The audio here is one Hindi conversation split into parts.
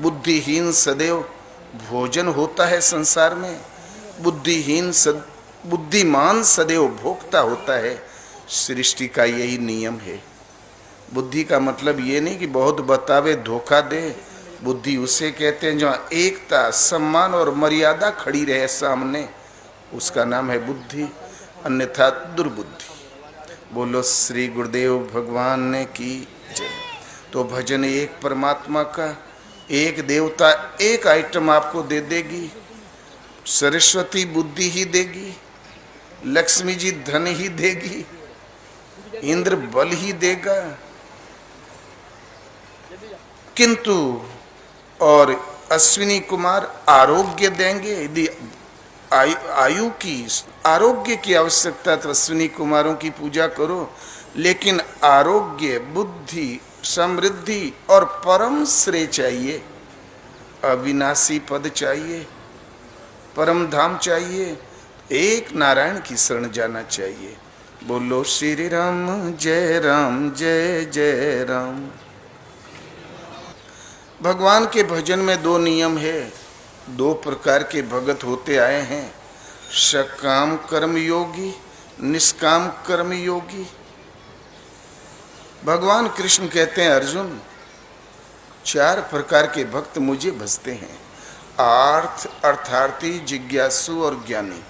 बुद्धिहीन सदैव भोजन होता है संसार में, बुद्धिमान सदैव भोक्ता होता है। सृष्टि का यही नियम है। बुद्धि का मतलब ये नहीं कि बहुत बतावे धोखा दे। बुद्धि उसे कहते हैं जहाँ एकता, सम्मान और मर्यादा खड़ी रहे सामने, उसका नाम है बुद्धि, अन्यथा दुर्बुद्धि। बोलो श्री गुरुदेव भगवान ने की जय। तो भजन एक परमात्मा का, एक देवता एक आइटम आपको दे देगी। सरस्वती बुद्धि ही देगी, लक्ष्मी जी धन ही देगी, इंद्र बल ही देगा, किंतु और अश्विनी कुमार आरोग्य देंगे। यदि आयु की, आरोग्य की आवश्यकता तो अश्विनी कुमारों की पूजा करो, लेकिन आरोग्य, बुद्धि, समृद्धि और परम श्रेय चाहिए, अविनाशी पद चाहिए, परम धाम चाहिए, एक नारायण की शरण जाना चाहिए। बोलो श्री राम जय जय राम। भगवान के भजन में दो नियम है। दो प्रकार के भगत होते आए हैं, सकाम कर्म योगी, निष्काम कर्म योगी। भगवान कृष्ण कहते हैं अर्जुन, चार प्रकार के भक्त मुझे भजते हैं, आर्थ, अर्थार्थी, जिज्ञासु और ज्ञानी।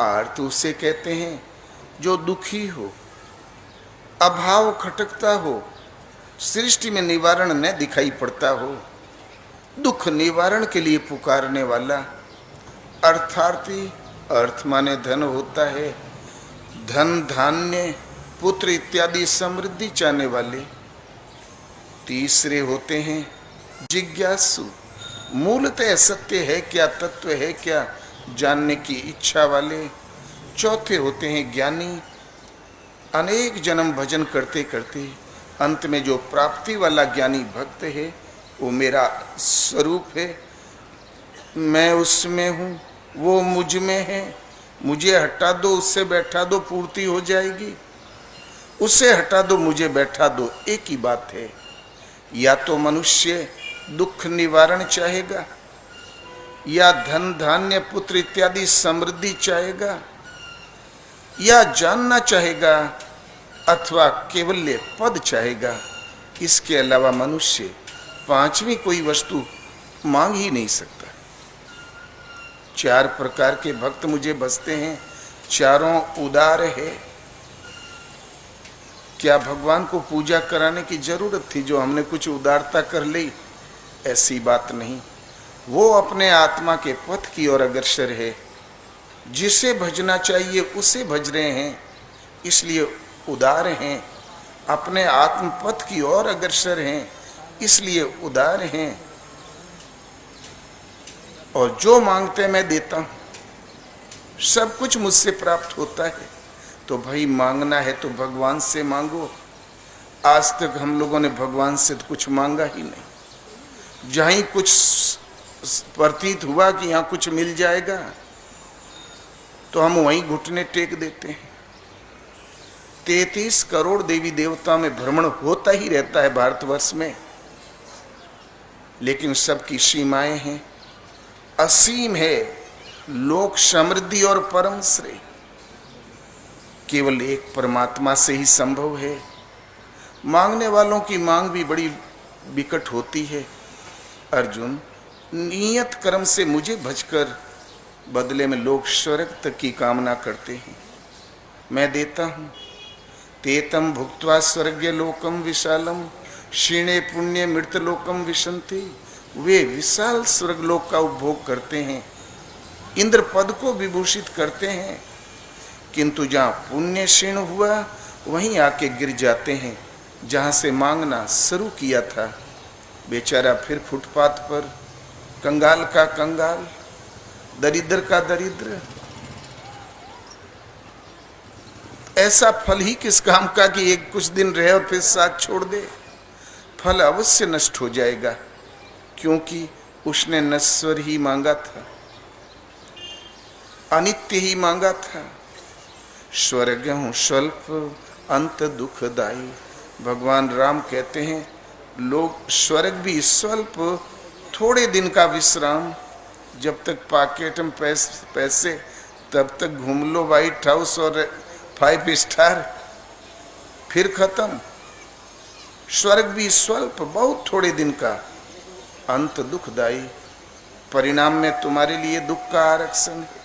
आर्थ उसे कहते हैं जो दुखी हो, अभाव खटकता हो, सृष्टि में निवारण न दिखाई पड़ता हो, दुख निवारण के लिए पुकारने वाला। अर्थार्थी, अर्थ माने धन होता है, धन, धान्य, पुत्र इत्यादि समृद्धि चाहने वाले। तीसरे होते हैं जिज्ञासु, मूलतः सत्य है क्या, तत्व है क्या, जानने की इच्छा वाले। चौथे होते हैं ज्ञानी, अनेक जन्म भजन करते करते अंत में जो प्राप्ति वाला ज्ञानी भक्त है, वो मेरा स्वरूप है, मैं उसमें हूँ, वो मुझ में है, मुझे हटा दो, उससे बैठा दो, पूर्ति हो जाएगी, उससे हटा दो, मुझे बैठा दो, एक ही बात है। या तो मनुष्य दुख निवारण चाहेगा, या धन, धान्य, पुत्र इत्यादि समृद्धि चाहेगा, या जानना चाहेगा, अथवा केवल्य पद चाहेगा। इसके अलावा मनुष्य पांचवी कोई वस्तु मांग ही नहीं सकता। चार प्रकार के भक्त मुझे भजते हैं, चारों उदार है। क्या भगवान को पूजा कराने की जरूरत थी जो हमने कुछ उदारता कर ली? ऐसी बात नहीं। वो अपने आत्मा के पथ की ओर अग्रसर है, जिसे भजना चाहिए उसे भज रहे हैं, इसलिए उदार हैं। अपने आत्म पथ की ओर अग्रसर हैं, इसलिए उदार हैं। और जो मांगते मैं देता हूं, सब कुछ मुझसे प्राप्त होता है। तो भाई मांगना है तो भगवान से मांगो। आज तक हम लोगों ने भगवान से तो कुछ मांगा ही नहीं। जहां ही कुछ प्रतीत हुआ कि यहां कुछ मिल जाएगा तो हम वहीं घुटने टेक देते हैं। 33 करोड़ देवी देवता में भ्रमण होता ही रहता है भारतवर्ष में, लेकिन सबकी सीमाएं हैं। असीम है लोक समृद्धि और परम श्रेय केवल एक परमात्मा से ही संभव है। मांगने वालों की मांग भी बड़ी विकट होती है। अर्जुन, नियत कर्म से मुझे भजकर बदले में लोग स्वर्ग तक की कामना करते हैं, मैं देता हूं। तेतम भुक्त्वा स्वर्गीय लोकम विशालम क्षीणे पुण्य मृत लोकम विशंति। वे विशाल स्वर्गलोक का उपभोग करते हैं, इंद्र पद को विभूषित करते हैं, किंतु जहाँ पुण्य क्षीण हुआ वहीं आके गिर जाते हैं जहाँ से मांगना शुरू किया था। बेचारा फिर फुटपाथ पर, कंगाल का कंगाल, दरिद्र का दरिद्र। ऐसा फल ही किस काम का कि एक कुछ दिन रहे और फिर साथ छोड़ दे। फल अवश्य नष्ट हो जाएगा, क्योंकि उसने नश्वर ही मांगा था, अनित्य ही मांगा था। स्वर्ग हूँ स्वल्प अंत दुखदाई। भगवान राम कहते हैं लोग स्वर्ग भी स्वल्प थोड़े दिन का विश्राम, जब तक पॉकेट में पैसे तब तक घूम लो व्हाइट हाउस और 5 स्टार, फिर खत्म। स्वर्ग भी स्वल्प बहुत थोड़े दिन का, अंत दुखदाई, परिणाम में तुम्हारे लिए दुख का आरक्षण है।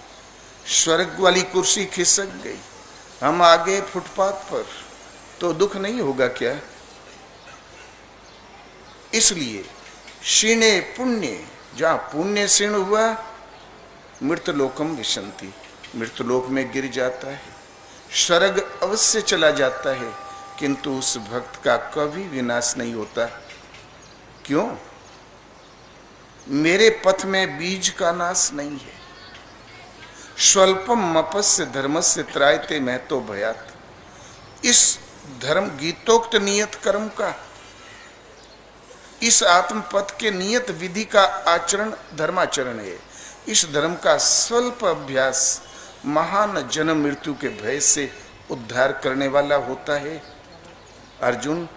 स्वर्ग वाली कुर्सी खिसक गई, हम आगे फुटपाथ पर, तो दुख नहीं होगा क्या? इसलिए क्षीणे पुण्य, जहां पुण्य क्षीण हुआ मृतलोकम विशंति, मृतलोक में गिर जाता है। स्वर्ग अवश्य चला जाता है, किंतु उस भक्त का कभी विनाश नहीं होता। क्यों? मेरे पथ में बीज का नाश नहीं है। स्वल्पम मपस्य धर्मस्य त्रायते महतो भयात, इस धर्म गीतोक्त नियत कर्म का, इस आत्म पथ के नियत विधि का आचरण धर्माचरण है। इस धर्म का स्वल्प अभ्यास महान जन्म मृत्यु के भय से उद्धार करने वाला होता है। अर्जुन,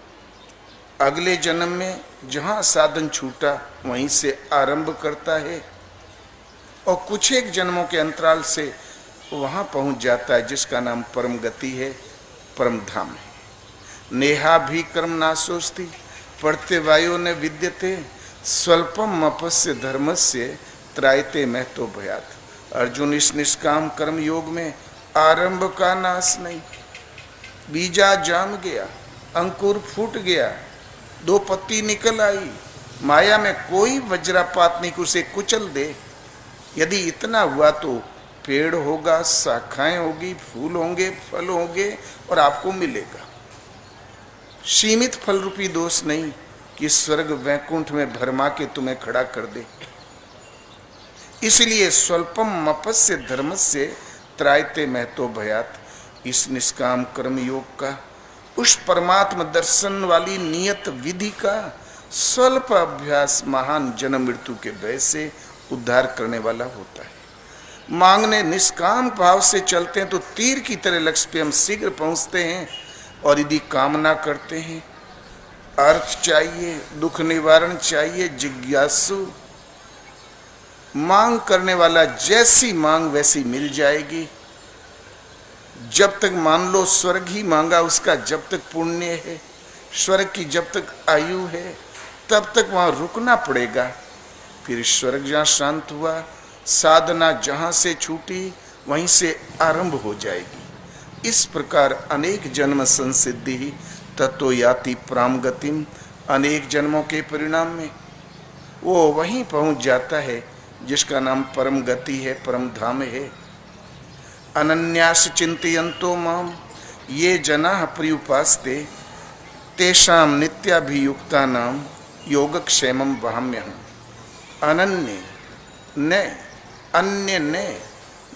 अगले जन्म में जहां साधन छूटा वहीं से आरंभ करता है और कुछ एक जन्मों के अंतराल से वहां पहुंच जाता है जिसका नाम परम गति है, परम धाम है। नेहा भी कर्म ना सोचती पढ़ते वायु ने विद्यते, स्वल्पम अपस्य धर्मस्य त्रायते महतो भयात। अर्जुन, इस निष्काम कर्म योग में आरंभ का नाश नहीं। बीजा जाम गया, अंकुर फूट गया, 2 पत्ती निकल आई, माया में कोई वज्रपात नहीं उसे कुचल दे। यदि इतना हुआ तो पेड़ होगा, शाखाएं होगी, फूल होंगे, फल होंगे और आपको मिलेगा। सीमित फल रूपी दोष नहीं कि स्वर्ग वैकुंठ में भरमा के तुम्हें खड़ा कर दे। इसलिए स्वल्पम मपस्य धर्मस्य त्रायते महतो भयात, इस निष्काम कर्म योग का, उस परमात्म दर्शन वाली नियत विधि का स्वल्प अभ्यास महान जन्म मृत्यु के भय से उद्धार करने वाला होता है। मांगने निष्काम भाव से चलते हैं तो तीर की तरह लक्ष्य पे हम शीघ्र पहुंचते हैं। और यदि कामना करते हैं, अर्थ चाहिए, दुख निवारण चाहिए, जिज्ञासु, मांग करने वाला जैसी मांग वैसी मिल जाएगी। जब तक मान लो स्वर्ग ही मांगा उसका, जब तक पुण्य है, स्वर्ग की जब तक आयु है तब तक वहां रुकना पड़ेगा। फिर स्वर्ग जहां शांत हुआ, साधना जहां से छूटी वहीं से आरंभ हो जाएगी। इस प्रकार अनेक जन्म संसिद्धि तत्व याति प्राम गतिम, अनेक जन्मों के परिणाम में वो वहीं पहुंच जाता है जिसका नाम परम गति है, परम धाम है। अनन्यास चिंतयन्तो माम ये जनाः पर्युपासते तेषां नित्याभियुक्तानां योगक्षेमं वहाम्यहम्। अनन्य न, अन्य न,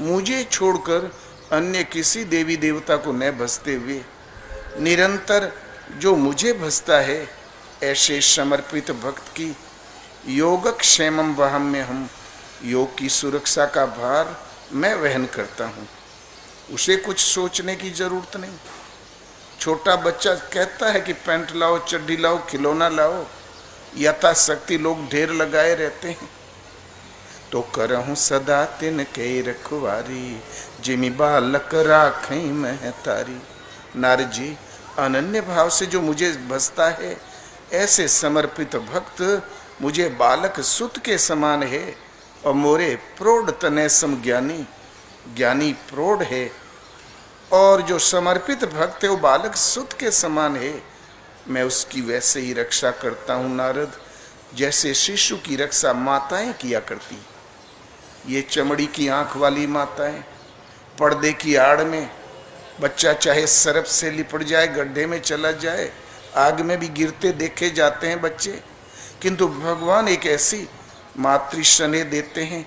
मुझे छोड़कर अन्य किसी देवी देवता को न भजते हुए निरंतर जो मुझे भजता है, ऐसे समर्पित भक्त की योगक्षेमं वहाम्यहम्, योग की सुरक्षा का भार मैं वहन करता हूँ। उसे कुछ सोचने की जरूरत नहीं। छोटा बच्चा कहता है कि पैंट लाओ, चड्डी लाओ, खिलौना लाओ, यथाशक्ति लोग ढेर लगाए रहते हैं। तो करहूँ सदा तिन के रखवारी, जिमि बालक राखई महतारी। नारद जी, अनन्य भाव से जो मुझे भजता है, ऐसे समर्पित भक्त मुझे बालक सुत के समान है और मोरे प्रौढ़ तनय सम ज्ञानी, ज्ञानी प्रौढ़ है और जो समर्पित भक्त है वो बालक सुत के समान है। मैं उसकी वैसे ही रक्षा करता हूँ नारद, जैसे शिशु की रक्षा माताएं किया करती। ये चमड़ी की आंख वाली माताएं, पर्दे की आड़ में बच्चा चाहे सरफ से लिपट जाए, गड्ढे में चला जाए, आग में भी गिरते देखे जाते हैं बच्चे, किंतु भगवान एक ऐसी मातृस्नेह देते हैं,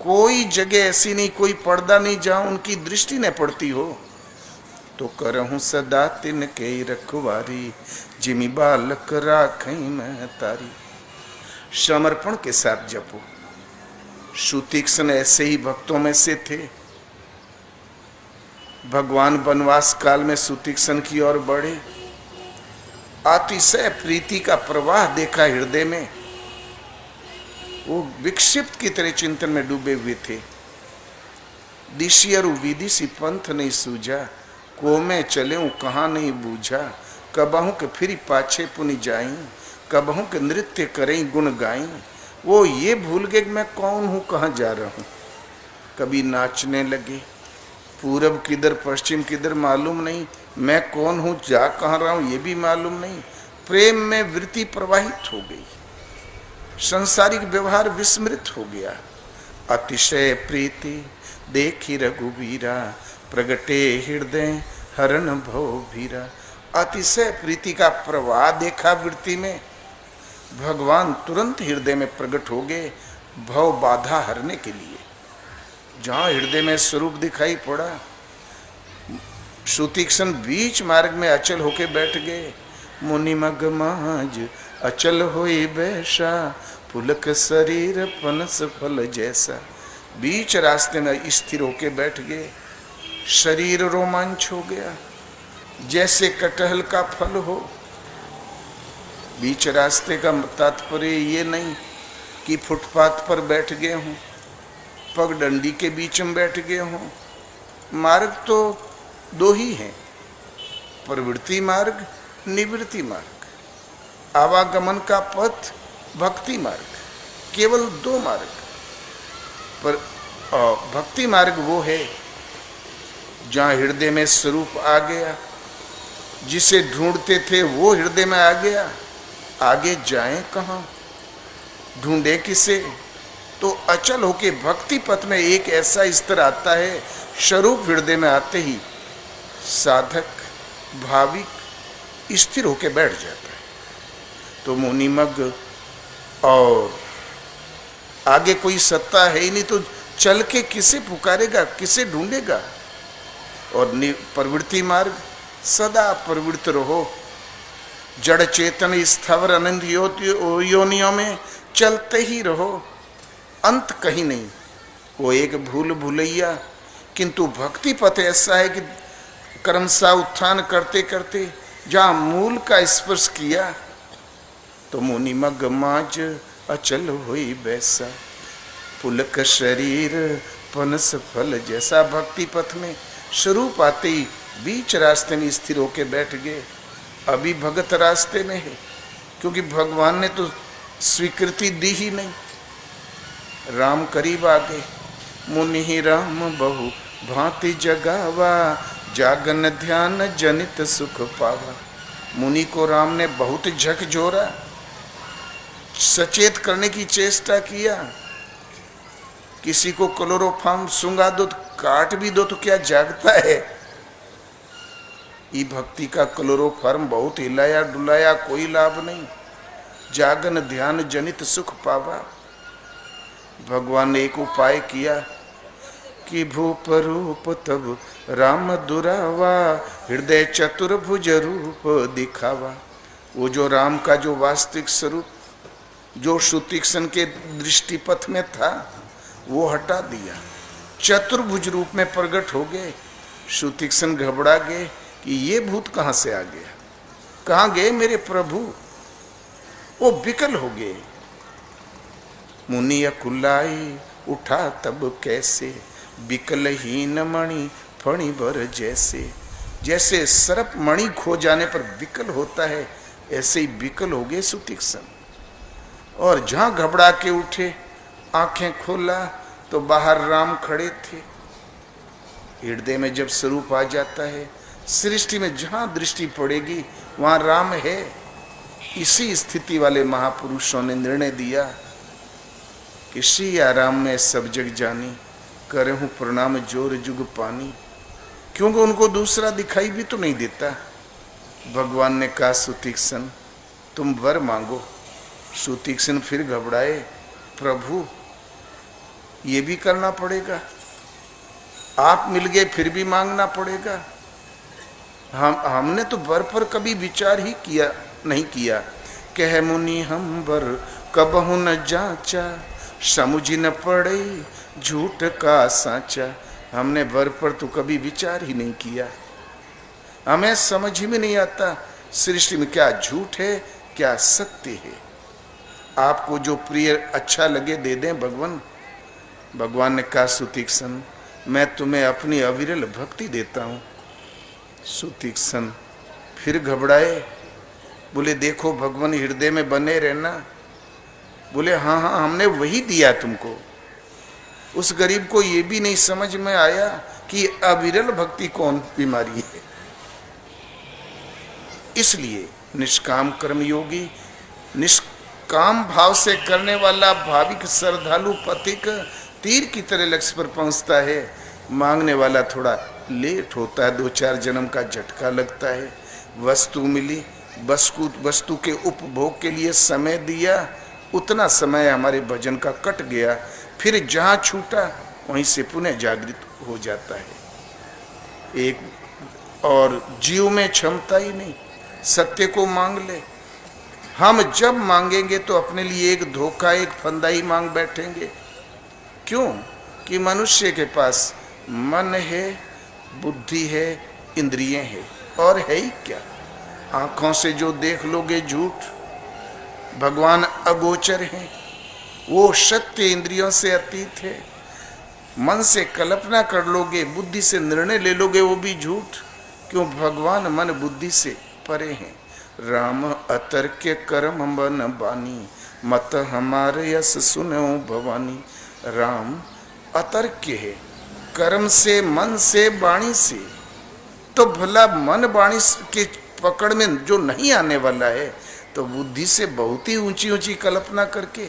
कोई जगह ऐसी नहीं, कोई पर्दा नहीं जहां उनकी दृष्टि न पड़ती हो। तो करहूँ सदा तिन के रखवारी, जिमि बालक राखई महतारी। समर्पण के साथ जपो। सुतीक्ष्ण ऐसे ही भक्तों में से थे। भगवान वनवास काल में सुतीक्ष्ण की ओर बढ़े। अतिशय प्रीति का प्रवाह देखा हृदय में। वो विक्षिप्त की तरह चिंतन में डूबे हुए थे। दिशियरु विदिशि पंथ नहीं सूझा, को मैं चले कहाँ नहीं बूझा। कबहू के फिर पाछे पुनि जाई, कबहू के नृत्य करें गुण गाई। वो ये भूल गए कि मैं कौन हूँ, कहाँ जा रहा हूँ। कभी नाचने लगे, पूरब किधर पश्चिम किधर मालूम नहीं, मैं कौन हूँ, जा कहाँ रहा हूँ ये भी मालूम नहीं। प्रेम में वृत्ति प्रवाहित हो गई, संसारिक व्यवहार विस्मृत हो गया। अतिशय प्रीति देखी रघुबीरा, प्रगटे हृदय हरण भव भीरा। अतिशय प्रीति का प्रवाह देखा वृत्ति में, भगवान तुरंत हृदय में प्रकट हो गए भव बाधा हरने के लिए। जहां हृदय में स्वरूप दिखाई पड़ा, सुतीक्ष्ण बीच मार्ग में अचल होके बैठ गए। मुनि मग माज अचल होई बैसा, पुलक शरीर पनस फल जैसा। बीच रास्ते में स्थिर होके बैठ गए, शरीर रोमांच हो गया जैसे कटहल का फल हो। बीच रास्ते का तात्पर्य ये नहीं कि फुटपाथ पर बैठ गए हों, पगडंडी के बीच में बैठ गए हों। मार्ग तो दो ही हैं, प्रवृत्ति मार्ग, निवृत्ति मार्ग। आवागमन का पथ भक्ति मार्ग, केवल दो मार्ग। पर भक्ति मार्ग वो है जहाँ हृदय में स्वरूप आ गया, जिसे ढूंढते थे वो हृदय में आ गया। आगे जाएं कहाँ, ढूंढे किसे। तो अचल होके भक्ति पथ में एक ऐसा स्तर आता है, स्वरूप हृदय में आते ही साधक भाविक स्थिर होके बैठ जाता है। तो मुनिमग और आगे कोई सत्ता है ही नहीं, तो चल के किसे पुकारेगा, किसे ढूंढेगा। और प्रवृत्ति मार्ग, सदा प्रवृत्त रहो, जड़ चेतन स्थावर अनंत योनियों में चलते ही रहो, अंत कहीं नहीं। वो एक भूल भूलैया, किंतु भक्ति पथ ऐसा है कि कर्मसा उत्थान करते करते जहाँ मूल का स्पर्श किया तो मुनिमग माज अचल हुई बैसा, पुलक शरीर पनस फल जैसा। भक्ति पथ में स्वरूप आते ही बीच रास्ते में स्थिर होके बैठ गए। अभी भगत रास्ते में है, क्योंकि भगवान ने तो स्वीकृति दी ही नहीं। राम करीब आ गए। मुनि ही राम बहु भांति जगावा, जागन ध्यान जनित सुख पावा। मुनि को राम ने बहुत झकझोरा, सचेत करने की चेष्टा किया। किसी को क्लोरोफार्म सुंगा दो तो काट भी दो तो क्या जागता है। ये भक्ति का क्लोरोफार्म बहुत हिलाया डुलाया, कोई लाभ नहीं। जागन ध्यान जनित सुख पावा। भगवान ने एक उपाय किया कि भूप रूप तब राम दुरावा, हृदय चतुर्भुज रूप दिखावा। वो जो राम का जो वास्तविक स्वरूप जो सुतीक्ष्ण के दृष्टिपथ में था वो हटा दिया, चतुर्भुज रूप में प्रकट हो गए। सुतीक्ष्ण घबरा गए कि ये भूत कहाँ से आ गया, कहाँ गए मेरे प्रभु। वो विकल हो गए। मुनि अकुलाई उठा तब कैसे, विकल हीन मणि फणी भर जैसे। जैसे सर्प मणि खो जाने पर विकल होता है, ऐसे ही विकल हो गए सुतीक्ष्ण। और जहां घबरा के उठे, आंखें खोला तो बाहर राम खड़े थे। हृदय में जब स्वरूप आ जाता है, सृष्टि में जहां दृष्टि पड़ेगी वहां राम है। इसी स्थिति वाले महापुरुषों ने निर्णय दिया कि श्री आराम में सब जग जानी, करहूं प्रणाम जोर जुग पानी। क्योंकि उनको दूसरा दिखाई भी तो नहीं देता। भगवान ने कहा सुतीक्ष्ण तुम वर मांगो। सुतीक्ष्ण फिर घबराए, प्रभु ये भी करना पड़ेगा, आप मिल गए फिर भी मांगना पड़ेगा। हमने तो वर पर कभी विचार ही किया नहीं किया। कह मुनि हम वर कबहु न जाचा, समुझ न पड़े झूठ का साचा। हमने वर पर तो कभी विचार ही नहीं किया, हमें समझ ही में नहीं आता सृष्टि में क्या झूठ है, क्या सत्य है। आपको जो प्रिय अच्छा लगे दे दें भगवान। भगवान ने कहा सुतीक्ष्ण, मैं तुम्हें अपनी अविरल भक्ति देता हूं। सुतीक्ष्ण फिर घबराए, बोले देखो भगवान हृदय में बने रहना। बोले हाँ हाँ, हमने वही दिया तुमको। उस गरीब को ये भी नहीं समझ में आया कि अविरल भक्ति कौन बीमारी है। इसलिए निष्काम कर्मयोगी, निष्काम भाव से करने वाला भाविक श्रद्धालु पथिक तीर की तरह लक्ष्य पर पहुंचता है। मांगने वाला थोड़ा लेट होता है, 2-4 जन्म का झटका लगता है। वस्तु मिली, वस्तु के उपभोग के लिए समय दिया, उतना समय हमारे भजन का कट गया। फिर जहां छूटा वहीं से पुनः जागृत हो जाता है। एक और जीव में क्षमता ही नहीं, सत्य को मांग ले। हम जब मांगेंगे तो अपने लिए एक धोखा, एक फंदा ही मांग बैठेंगे। क्यों? कि मनुष्य के पास मन है, बुद्धि है, इंद्रियां है, और है ही क्या। आंखों से जो देख लोगे झूठ, भगवान अगोचर हैं, वो सत्य इंद्रियों से अतीत है। मन से कल्पना कर लोगे, बुद्धि से निर्णय ले लोगे, वो भी झूठ। क्यों? भगवान मन बुद्धि से परे हैं। राम अतर्क्य कर्म बन बानी, मत हमारे यस सुनो भवानी। राम अतर्क्य है, कर्म से, मन से, वाणी से। तो भला मन वाणी के पकड़ में जो नहीं आने वाला है, तो बुद्धि से बहुत ही ऊंची ऊंची कल्पना करके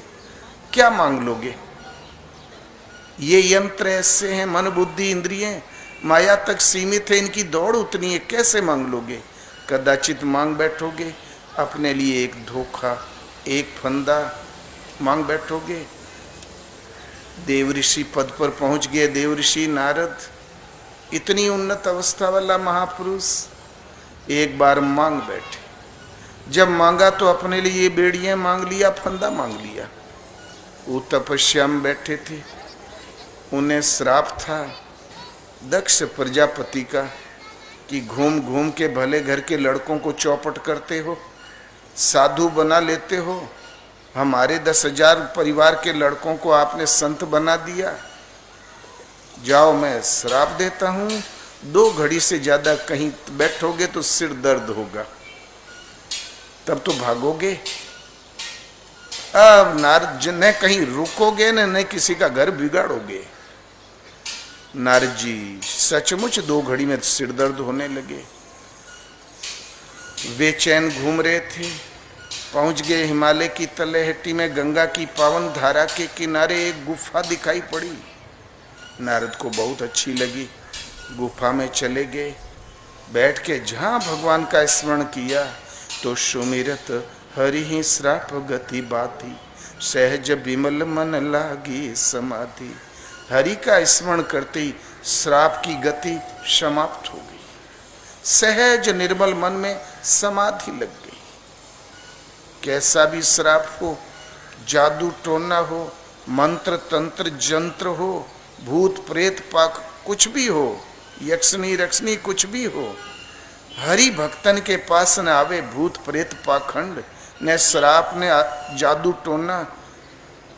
क्या मांग लोगे। ये यंत्र ऐसे हैं, मन बुद्धि इंद्रियां माया तक सीमित है, इनकी दौड़ उतनी है, कैसे मांग लोगे। कदाचित मांग बैठोगे अपने लिए एक धोखा, एक फंदा मांग बैठोगे। देव ऋषि पद पर पहुंच गए, देव ऋषि नारद, इतनी उन्नत अवस्था वाला महापुरुष, एक बार मांग बैठे। जब मांगा तो अपने लिए बेड़ियां मांग लिया, फंदा मांग लिया। वो तपस्या में बैठे थे, उन्हें श्राप था दक्ष प्रजापति का कि घूम घूम के भले घर के लड़कों को चौपट करते हो, साधु बना लेते हो। हमारे 10,000 परिवार के लड़कों को आपने संत बना दिया। जाओ, मैं श्राप देता हूं, 2 घड़ी से ज्यादा कहीं बैठोगे तो सिर दर्द होगा, तब तो भागोगे। अब नारद जी, न कहीं रुकोगे न किसी का घर बिगाड़ोगे। नारद जी सचमुच 2 घड़ी में सिर दर्द होने लगे। बेचैन घूम रहे थे, पहुंच गए हिमालय की तलहटी में। गंगा की पावन धारा के किनारे एक गुफा दिखाई पड़ी। नारद को बहुत अच्छी लगी, गुफा में चले गए। बैठ के जहां भगवान का स्मरण किया तो सुमिरत हरि ही श्राप गति बाती, सहज विमल मन लागी समाधि। हरि का स्मरण करते ही श्राप की गति समाप्त हो गई, सहज निर्मल मन में समाधि लग गई। कैसा भी श्राप हो, जादू टोना हो, मंत्र तंत्र जंत्र हो, भूत प्रेत पाक कुछ भी हो, यक्षनी रक्षनी कुछ भी हो, हरि भक्तन के पास न आवे भूत प्रेत पाखंड, न श्राप ने जादू टोना।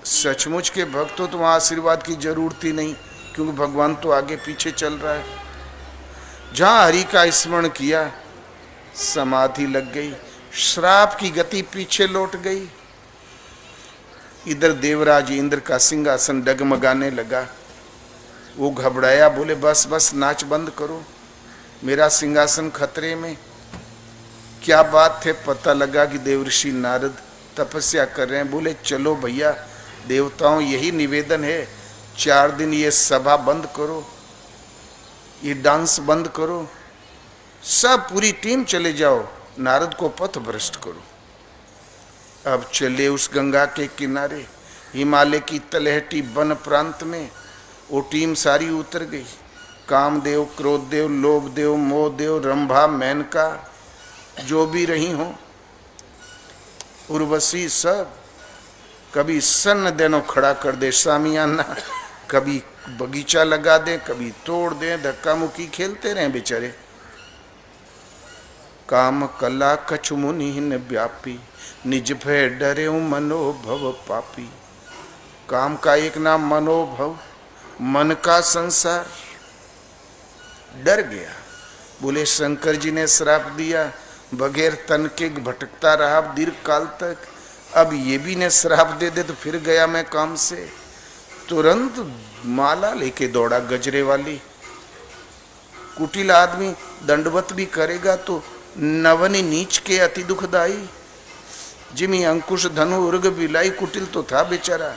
सचमुच के भक्त हो तो वहाँ आशीर्वाद की जरूरत ही नहीं, क्योंकि भगवान तो आगे पीछे चल रहा है। जहाँ हरि का स्मरण किया समाधि लग गई, श्राप की गति पीछे लौट गई। इधर देवराज इंद्र का सिंहासन डगमगाने लगा। वो घबराया, बोले बस बस नाच बंद करो, मेरा सिंहासन खतरे में। क्या बात है? पता लगा कि देवऋषि नारद तपस्या कर रहे हैं। बोले चलो भैया, देवताओं यही निवेदन है, 4 दिन ये सभा बंद करो, ये डांस बंद करो, सब पूरी टीम चले जाओ, नारद को पथ भ्रष्ट करो। अब चले उस गंगा के किनारे, हिमालय की तलहटी वन प्रांत में। वो टीम सारी उतर गई। कामदेव, क्रोधदेव, लोभदेव, मोहदेव, रंभा, मेनका, जो भी रही हो, उर्वशी, सब कभी सन्न देनो खड़ा कर दे सामियाना, कभी बगीचा लगा दे, कभी तोड़ दे, धक्का मुक्की खेलते रहे बेचारे। काम कला कछु मुनिहिन व्यापी, निज भय डरे मनोभव पापी। काम का एक नाम मनोभव, मन का संसार। डर गया। बोले शंकर जी ने श्राप दिया, बगैर तन के भटकता रहा दीर्घ काल तक, अब ये भी ने श्राप दे दे तो फिर गया मैं काम से। तुरंत माला लेके दौड़ा गजरे वाली। कुटिल आदमी दंडवत भी करेगा तो नवनी नीच के अति दुखदाई। जिमी अंकुश धनु उर्ग बिलाई, कुटिल तो था बेचारा।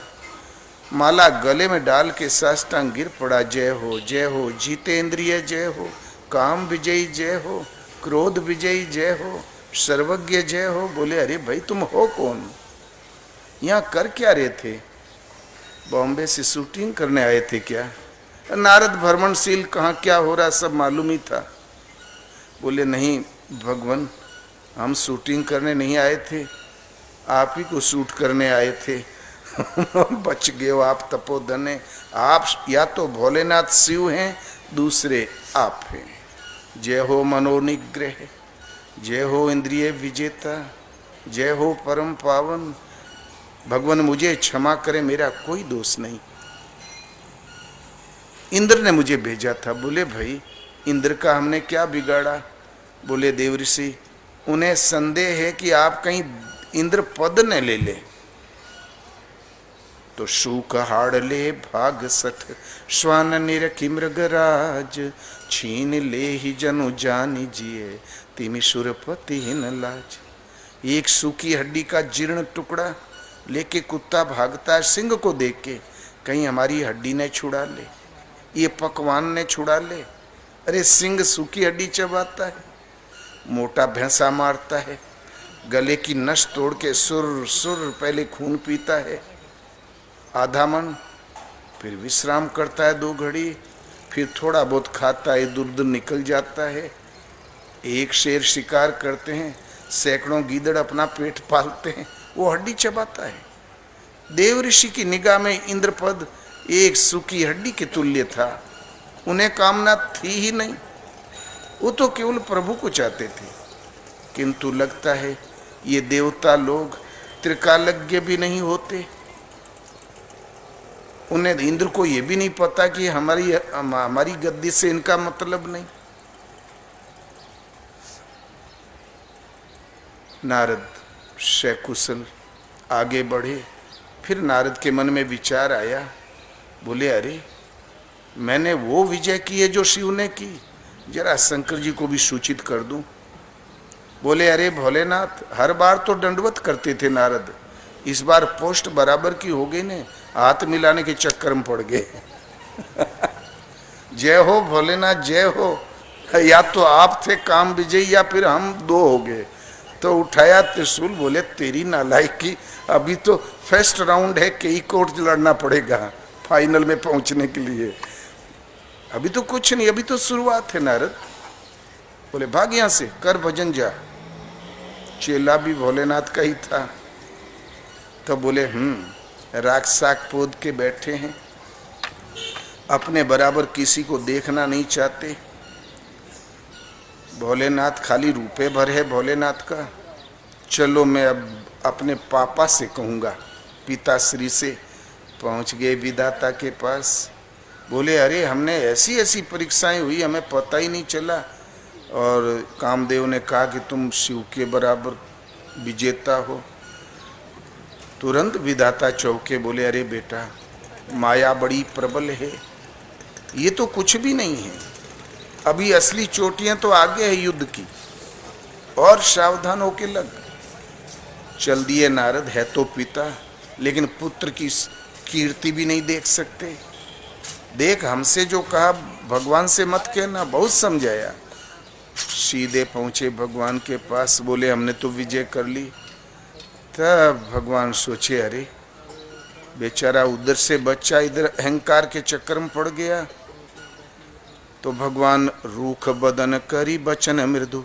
माला गले में डाल के साष्टांग गिर पड़ा। जय हो जितेंद्रिय जय हो, काम विजयी जय हो, क्रोध विजयी जय हो, सर्वज्ञ जय हो। बोले अरे भाई तुम हो कौन, यहाँ कर क्या रहे थे? बॉम्बे से शूटिंग करने आए थे क्या? नारद भ्रमणशील, कहाँ क्या हो रहा सब मालूम ही था। बोले नहीं भगवान, हम शूटिंग करने नहीं आए थे, आप ही को शूट करने आए थे। बच गए हो आप तपोधने। आप या तो भोलेनाथ शिव हैं, दूसरे आप हैं। जय हो मनोनिग्रह, जय हो इंद्रिय विजेता, जय हो परम पावन। भगवान मुझे क्षमा करे, मेरा कोई दोष नहीं। इंद्र ने मुझे भेजा था। बोले भाई इंद्र का हमने क्या बिगाड़ा? बोले देवऋषि, उन्हें संदेह है कि आप कहीं इंद्र पद न ले ले। तो शूक हाड़ले भाग सठ, श्वान निरखी मृगराज, छीन ले ही जनु जानी जिए, तिमि सुरपति हिन लाज। एक सूखी हड्डी का जीर्ण टुकड़ा लेके कुत्ता भागता है सिंह को देख के, कहीं हमारी हड्डी ने छुड़ा ले, ये पकवान ने छुड़ा ले। अरे सिंह सूखी हड्डी चबाता है, मोटा भैंसा मारता है, गले की नस तोड़ के सुर सुर पहले खून पीता है आधा मन, फिर विश्राम करता है 2 घड़ी, फिर थोड़ा बहुत खाता है, दूर निकल जाता है। एक शेर शिकार करते हैं, सैकड़ों गीदड़ अपना पेट पालते हैं, वो हड्डी चबाता है। देव ऋषि की निगाह में इंद्रपद एक सूखी हड्डी के तुल्य था। उन्हें कामना थी ही नहीं, वो तो केवल प्रभु को चाहते थे। किंतु लगता है ये देवता लोग त्रिकालज्ञ भी नहीं होते। उन्हें इंद्र को ये भी नहीं पता कि हमारी गद्दी से इनका मतलब नहीं। नारद सकुशल आगे बढ़े। फिर नारद के मन में विचार आया। बोले अरे मैंने वो विजय की है जो शिव ने की, जरा शंकर जी को भी सूचित कर दूं। बोले अरे भोलेनाथ, हर बार तो दंडवत करते थे नारद, इस बार पोस्ट बराबर की हो गई ने, हाथ मिलाने के चक्कर में पड़ गए। जय हो भोलेनाथ जय हो। या तो आप थे काम विजयी या फिर हम 2 हो गए। तो उठाया त्रिशूल। बोले तेरी नालायकी, अभी तो फर्स्ट राउंड है, कई कोर्ट लड़ना पड़ेगा फाइनल में पहुंचने के लिए। अभी तो कुछ नहीं, अभी तो शुरुआत है नारद। बोले भाग यहां से, कर भजन जा। चेला भी भोलेनाथ का ही था। तो बोले राक्षसाक पोद के बैठे हैं, अपने बराबर किसी को देखना नहीं चाहते। भोलेनाथ खाली रूपे भर है भोलेनाथ का। चलो मैं अब अपने पापा से कहूँगा, पिताश्री से। पहुँच गए विधाता के पास। बोले अरे हमने ऐसी ऐसी परीक्षाएं हुई, हमें पता ही नहीं चला, और कामदेव ने कहा कि तुम शिव के बराबर विजेता हो। तुरंत विधाता चौके। बोले अरे बेटा माया बड़ी प्रबल है, ये तो कुछ भी नहीं है, अभी असली चोटियां तो आगे है युद्ध की, और सावधान होके लग। चल दिए नारद। है तो पिता, लेकिन पुत्र की कीर्ति भी नहीं देख सकते। देख हमसे जो कहा भगवान से मत कहना, बहुत समझाया। सीधे पहुंचे भगवान के पास। बोले हमने तो विजय कर ली। तब भगवान सोचे अरे बेचारा उधर से बच्चा इधर अहंकार के चक्कर में पड़ गया। तो भगवान रूख बदन करी बचन मृदु,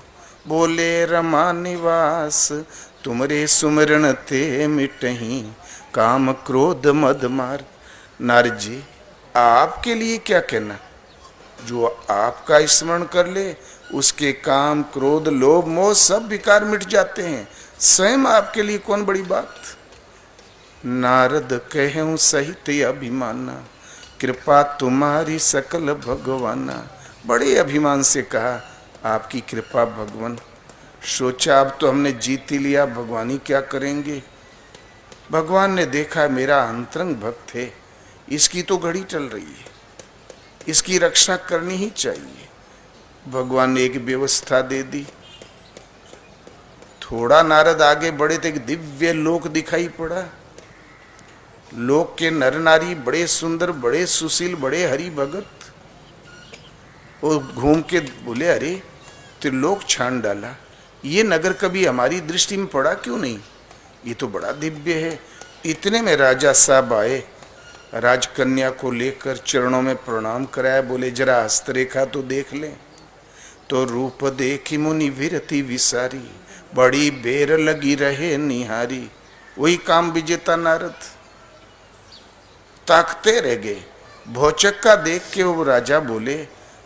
बोले रमा निवास, तुमरे सुमरण ते मिटही, काम क्रोध मद मार। नारद जी आपके लिए क्या कहना, जो आपका स्मरण कर ले उसके काम, क्रोध, लोभ, मोह सब विकार मिट जाते हैं। स्वयं आपके लिए कौन बड़ी बात। नारद कहूँ सहित अभिमाना, कृपा तुम्हारी सकल भगवाना। बड़े अभिमान से कहा, आपकी कृपा भगवान। सोचा अब तो हमने जीत ही लिया, भगवान ही क्या करेंगे। भगवान ने देखा मेरा अंतरंग भक्त है, इसकी तो घड़ी चल रही है, इसकी रक्षा करनी ही चाहिए। भगवान ने एक व्यवस्था दे दी। थोड़ा नारद आगे बढ़े तो एक दिव्य लोक दिखाई पड़ा। लोक के नर नारी बड़े सुंदर, बड़े सुशील, बड़े हरि भगत। वो घूम के बोले, अरे त्रिलोक छान डाला, ये नगर कभी हमारी दृष्टि में पड़ा क्यों नहीं, ये तो बड़ा दिव्य है। इतने में राजा साहब आए, राजकन्या को लेकर चरणों में प्रणाम कराया। बोले जरा हस्तरेखा तो देख ले। तो रूप देखी मुनि विरति विसारी, बड़ी बेर लगी रहे निहारी। वही काम विजेता नारद ताकते रह गए। भौचक का देख के वो राजा बोले,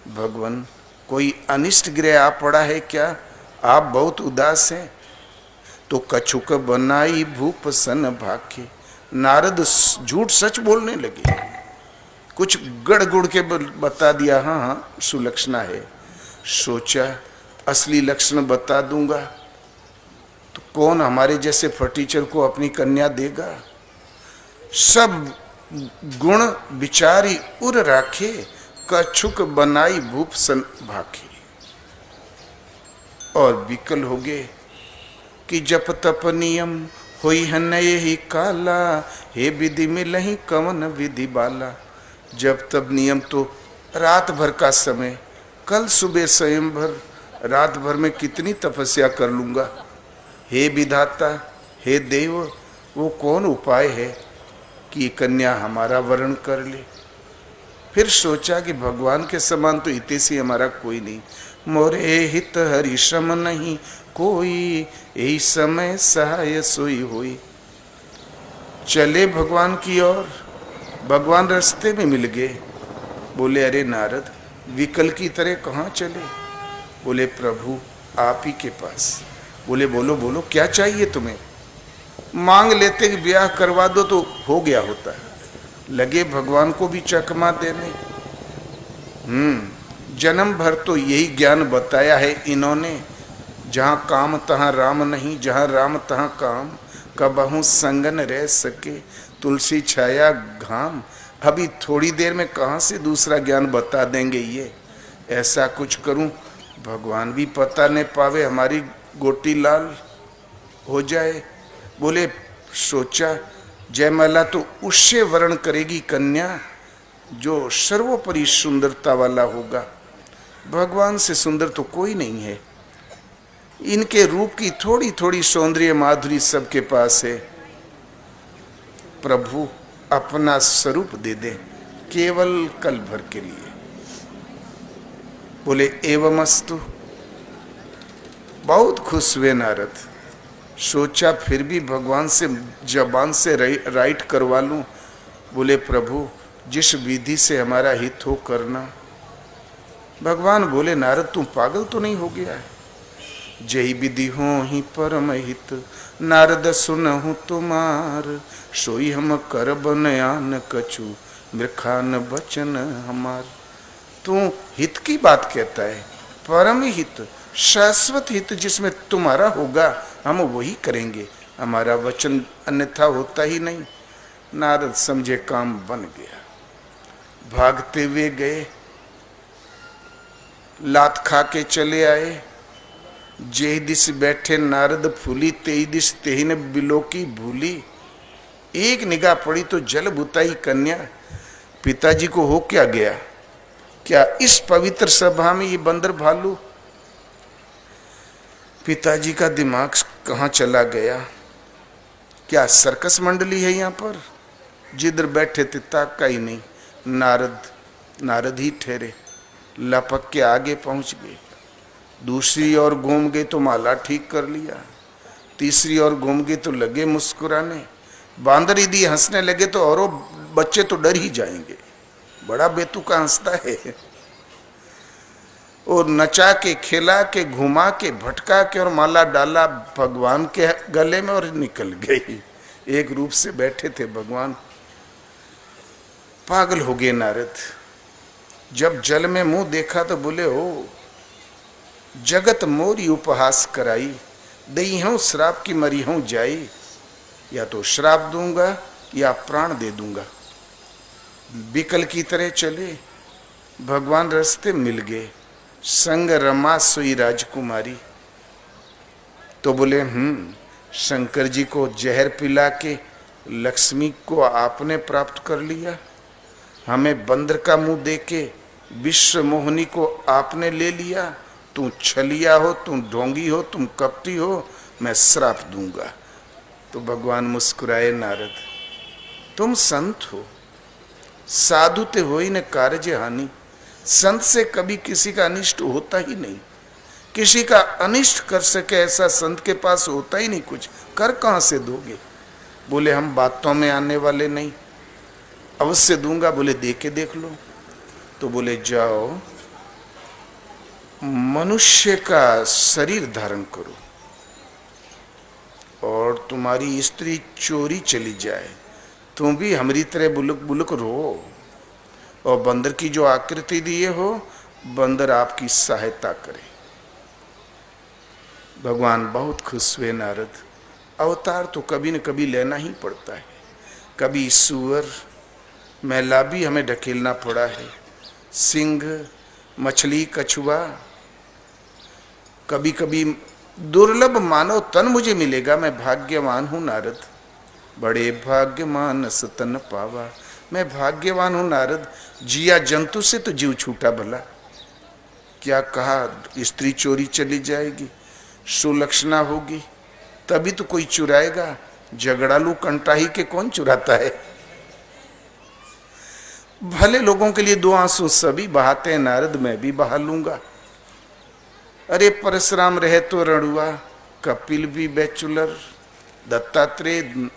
भगवान कोई अनिष्ट ग्रह आ पड़ा है क्या, आप बहुत उदास हैं। तो कछुक बनाई भूप सन भाखे। नारद झूठ सच बोलने लगे, कुछ गड़ गुड़ के बता दिया, हाँ हाँ सुलक्षणा है। सोचा असली लक्षण बता दूंगा तो कौन हमारे जैसे फटीचर को अपनी कन्या देगा। सब गुण विचारी उर राखे, कछुक बनाई भूप सन भाखे। और विकल हो गए कि जप तप नियम होई है नये ही काला, हे विधि मिलहि कवन विधि बाला। जब तब नियम तो रात भर का समय, कल सुबह स्वयं भर, रात भर में कितनी तपस्या कर लूंगा। हे विधाता, हे देव, वो कौन उपाय है कि कन्या हमारा वर्ण कर ले। फिर सोचा कि भगवान के समान तो हितैषी हमारा कोई नहीं। मोरे हित हरि श्रम नहीं कोई, यही समय सहाय सोई हुई। चले भगवान की ओर, भगवान रास्ते में मिल गए। बोले अरे नारद विकल की तरह कहाँ चले। बोले प्रभु आप ही के पास। बोले बोलो बोलो क्या चाहिए तुम्हें। मांग लेते कि ब्याह करवा दो तो हो गया होता है। लगे भगवान को भी चकमा देने। जन्म भर तो यही ज्ञान बताया है इन्होंने, जहाँ काम तहाँ राम नहीं, जहाँ राम तहाँ काम, कबहू संगन रह सके तुलसी छाया घाम। अभी थोड़ी देर में कहाँ से दूसरा ज्ञान बता देंगे ये। ऐसा कुछ करूं भगवान भी पता नहीं पावे, हमारी गोटी लाल हो जाए। बोले सोचा जयमाला तो उससे वर्ण करेगी कन्या जो सर्वोपरि सुंदरता वाला होगा। भगवान से सुंदर तो कोई नहीं है। इनके रूप की थोड़ी थोड़ी सौंदर्य माधुरी सबके पास है। प्रभु अपना स्वरूप दे दे केवल कल भर के लिए। बोले एवमस्तु। बहुत खुश हुए नारद। सोचा फिर भी भगवान से जबान से राइट करवा लूं। बोले प्रभु जिस विधि से हमारा हित हो करना। भगवान बोले नारद तू पागल तो नहीं हो गया है। जय विधि हो ही परम हित, नारद सुनहु तुम्हार। सोई हम कर बनयान कछु, मृखान बचन हमार। तू हित की बात कहता है, परम हित, शाश्वत हित जिसमें तुम्हारा होगा हम वही करेंगे, हमारा वचन अन्यथा होता ही नहीं। नारद समझे काम बन गया। भागते हुए गए, लात खा के चले आए। जेहि दिस बैठे नारद फूली, तेहि दिस तेहि ने बिलोकी भूली। एक निगाह पड़ी तो जल बुताई कन्या। पिताजी को हो क्या गया, क्या इस पवित्र सभा में ये बंदर भालू। पिताजी का दिमाग कहाँ चला गया। क्या सर्कस मंडली है यहाँ पर। जिधर बैठे थे ताक का ही नहीं। नारद ही ठहरे। लपक के आगे पहुंच गए। दूसरी ओर घूम गए तो माला ठीक कर लिया। तीसरी ओर घूम गए तो लगे मुस्कुराने। बांदर यदि हंसने लगे तो औरों बच्चे तो डर ही जाएंगे, बड़ा बेतुका हंसता है। और नचा के, खिला के, घुमा के, भटका के और माला डाला भगवान के गले में और निकल गई। एक रूप से बैठे थे भगवान। पागल हो गए नारद। जब जल में मुंह देखा तो बोले, हो जगत मोरी उपहास कराई, दई हूं श्राप की मरी हूं जाई। या तो श्राप दूंगा या प्राण दे दूंगा। बिकल की तरह चले। भगवान रास्ते मिल गए। संग रमा सोई राजकुमारी। तो बोले, शंकर जी को जहर पिला के लक्ष्मी को आपने प्राप्त कर लिया, हमें बंदर का मुंह देके विश्व मोहिनी को आपने ले लिया। तू छलिया हो, तू ढोंगी हो, तुम कपटी हो, मैं श्राप दूंगा। तो भगवान मुस्कुराए, नारद तुम संत हो, साधु ते हो ही न कार्य हानि। संत से कभी किसी का अनिष्ट होता ही नहीं। किसी का अनिष्ट कर सके ऐसा संत के पास होता ही नहीं। कुछ कर कहां से दोगे? बोले, हम बातों में आने वाले नहीं, अवश्य दूंगा। बोले, दे के देख लो। तो बोले, जाओ मनुष्य का शरीर धारण करो और तुम्हारी स्त्री चोरी चली जाए, तुम भी हमारी तरह बुलक बुलक रो, और बंदर की जो आकृति दिए हो, बंदर आपकी सहायता करे। भगवान बहुत खुश हुए। नारद, अवतार तो कभी न कभी लेना ही पड़ता है। कभी सुअर मैला भी हमें ढकेलना पड़ा है, सिंह, मछली, कछुआ। कभी कभी दुर्लभ मानव तन मुझे मिलेगा, मैं भाग्यवान हूं नारद। बड़े भाग्यमान सतन पावा। मैं भाग्यवान हूं नारद। जिया जंतु से तो जीव छूटा भला। क्या कहा, स्त्री चोरी चली जाएगी, सुलक्षणा होगी, तभी तो कोई चुराएगा। झगड़ालू कंटाही के कौन चुराता है? भले लोगों के लिए दो आंसू सभी बहाते हैं नारद, मैं भी बहा लूंगा। अरे परशुराम रहे तो रणुआ, कपिल भी बैचुलर, दत्तात्रेय,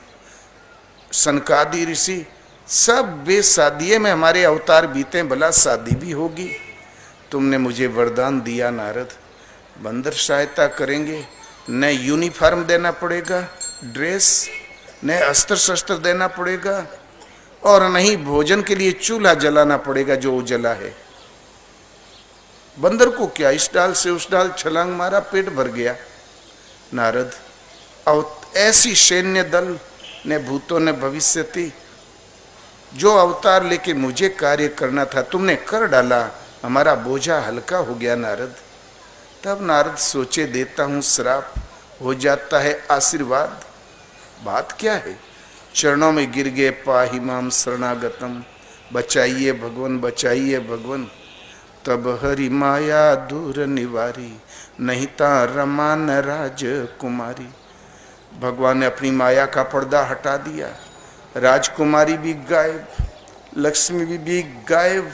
सनकादि ऋषि सब बेशादिये में हमारे अवतार बीते, भला शादी भी होगी। तुमने मुझे वरदान दिया नारद, बंदर सहायता करेंगे। न यूनिफॉर्म देना पड़ेगा, ड्रेस, न अस्त्र शस्त्र देना पड़ेगा, और नहीं भोजन के लिए चूल्हा जलाना पड़ेगा जो उजला है। बंदर को क्या, इस डाल से उस डाल छलांग मारा, पेट भर गया। नारद, ऐसी सैन्य दल ने भूतों ने भविष्यति जो अवतार लेके मुझे कार्य करना था, तुमने कर डाला, हमारा बोझा हल्का हो गया नारद। तब नारद सोचे, देता हूं श्राप, हो जाता है आशीर्वाद। बात क्या है? चरणों में गिर गए, पाहि माम शरणागतम, बचाइए भगवान, बचाइए भगवान। तब हरि माया दूर निवारी, नहीं ता रमा न राजकुमारी। भगवान ने अपनी माया का पर्दा हटा दिया। राजकुमारी भी गायब, लक्ष्मी भी गायब।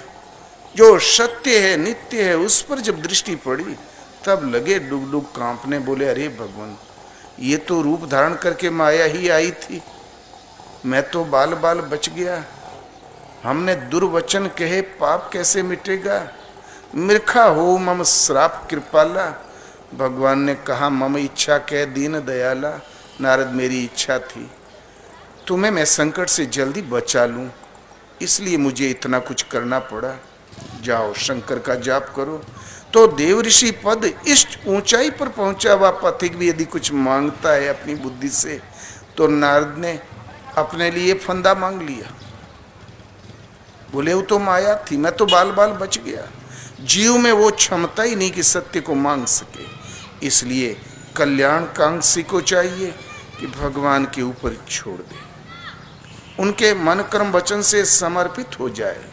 जो सत्य है, नित्य है, उस पर जब दृष्टि पड़ी तब लगे डुग डुग कांपने। बोले, अरे भगवान, ये तो रूप धारण करके माया ही आई थी, मैं तो बाल बाल बच गया। हमने दुर्वचन कहे, पाप कैसे मिटेगा? मूर्खा हो मम श्राप कृपाला। भगवान ने कहा, मम इच्छा कह दीन दयाला। नारद, मेरी इच्छा थी तुम्हें मैं संकट से जल्दी बचा लूं, इसलिए मुझे इतना कुछ करना पड़ा। जाओ शंकर का जाप करो। तो देव ऋषि पद इस ऊंचाई पर पहुंचा हुआ पथिक भी यदि कुछ मांगता है अपनी बुद्धि से, तो नारद ने अपने लिए फंदा मांग लिया। बोले, वो तो माया थी, मैं तो बाल बाल बच गया। जीव में वो क्षमता ही नहीं कि सत्य को मांग सके। इसलिए कल्याणकांक्षी को चाहिए कि भगवान के ऊपर छोड़ दे, उनके मन कर्म वचन से समर्पित हो जाए,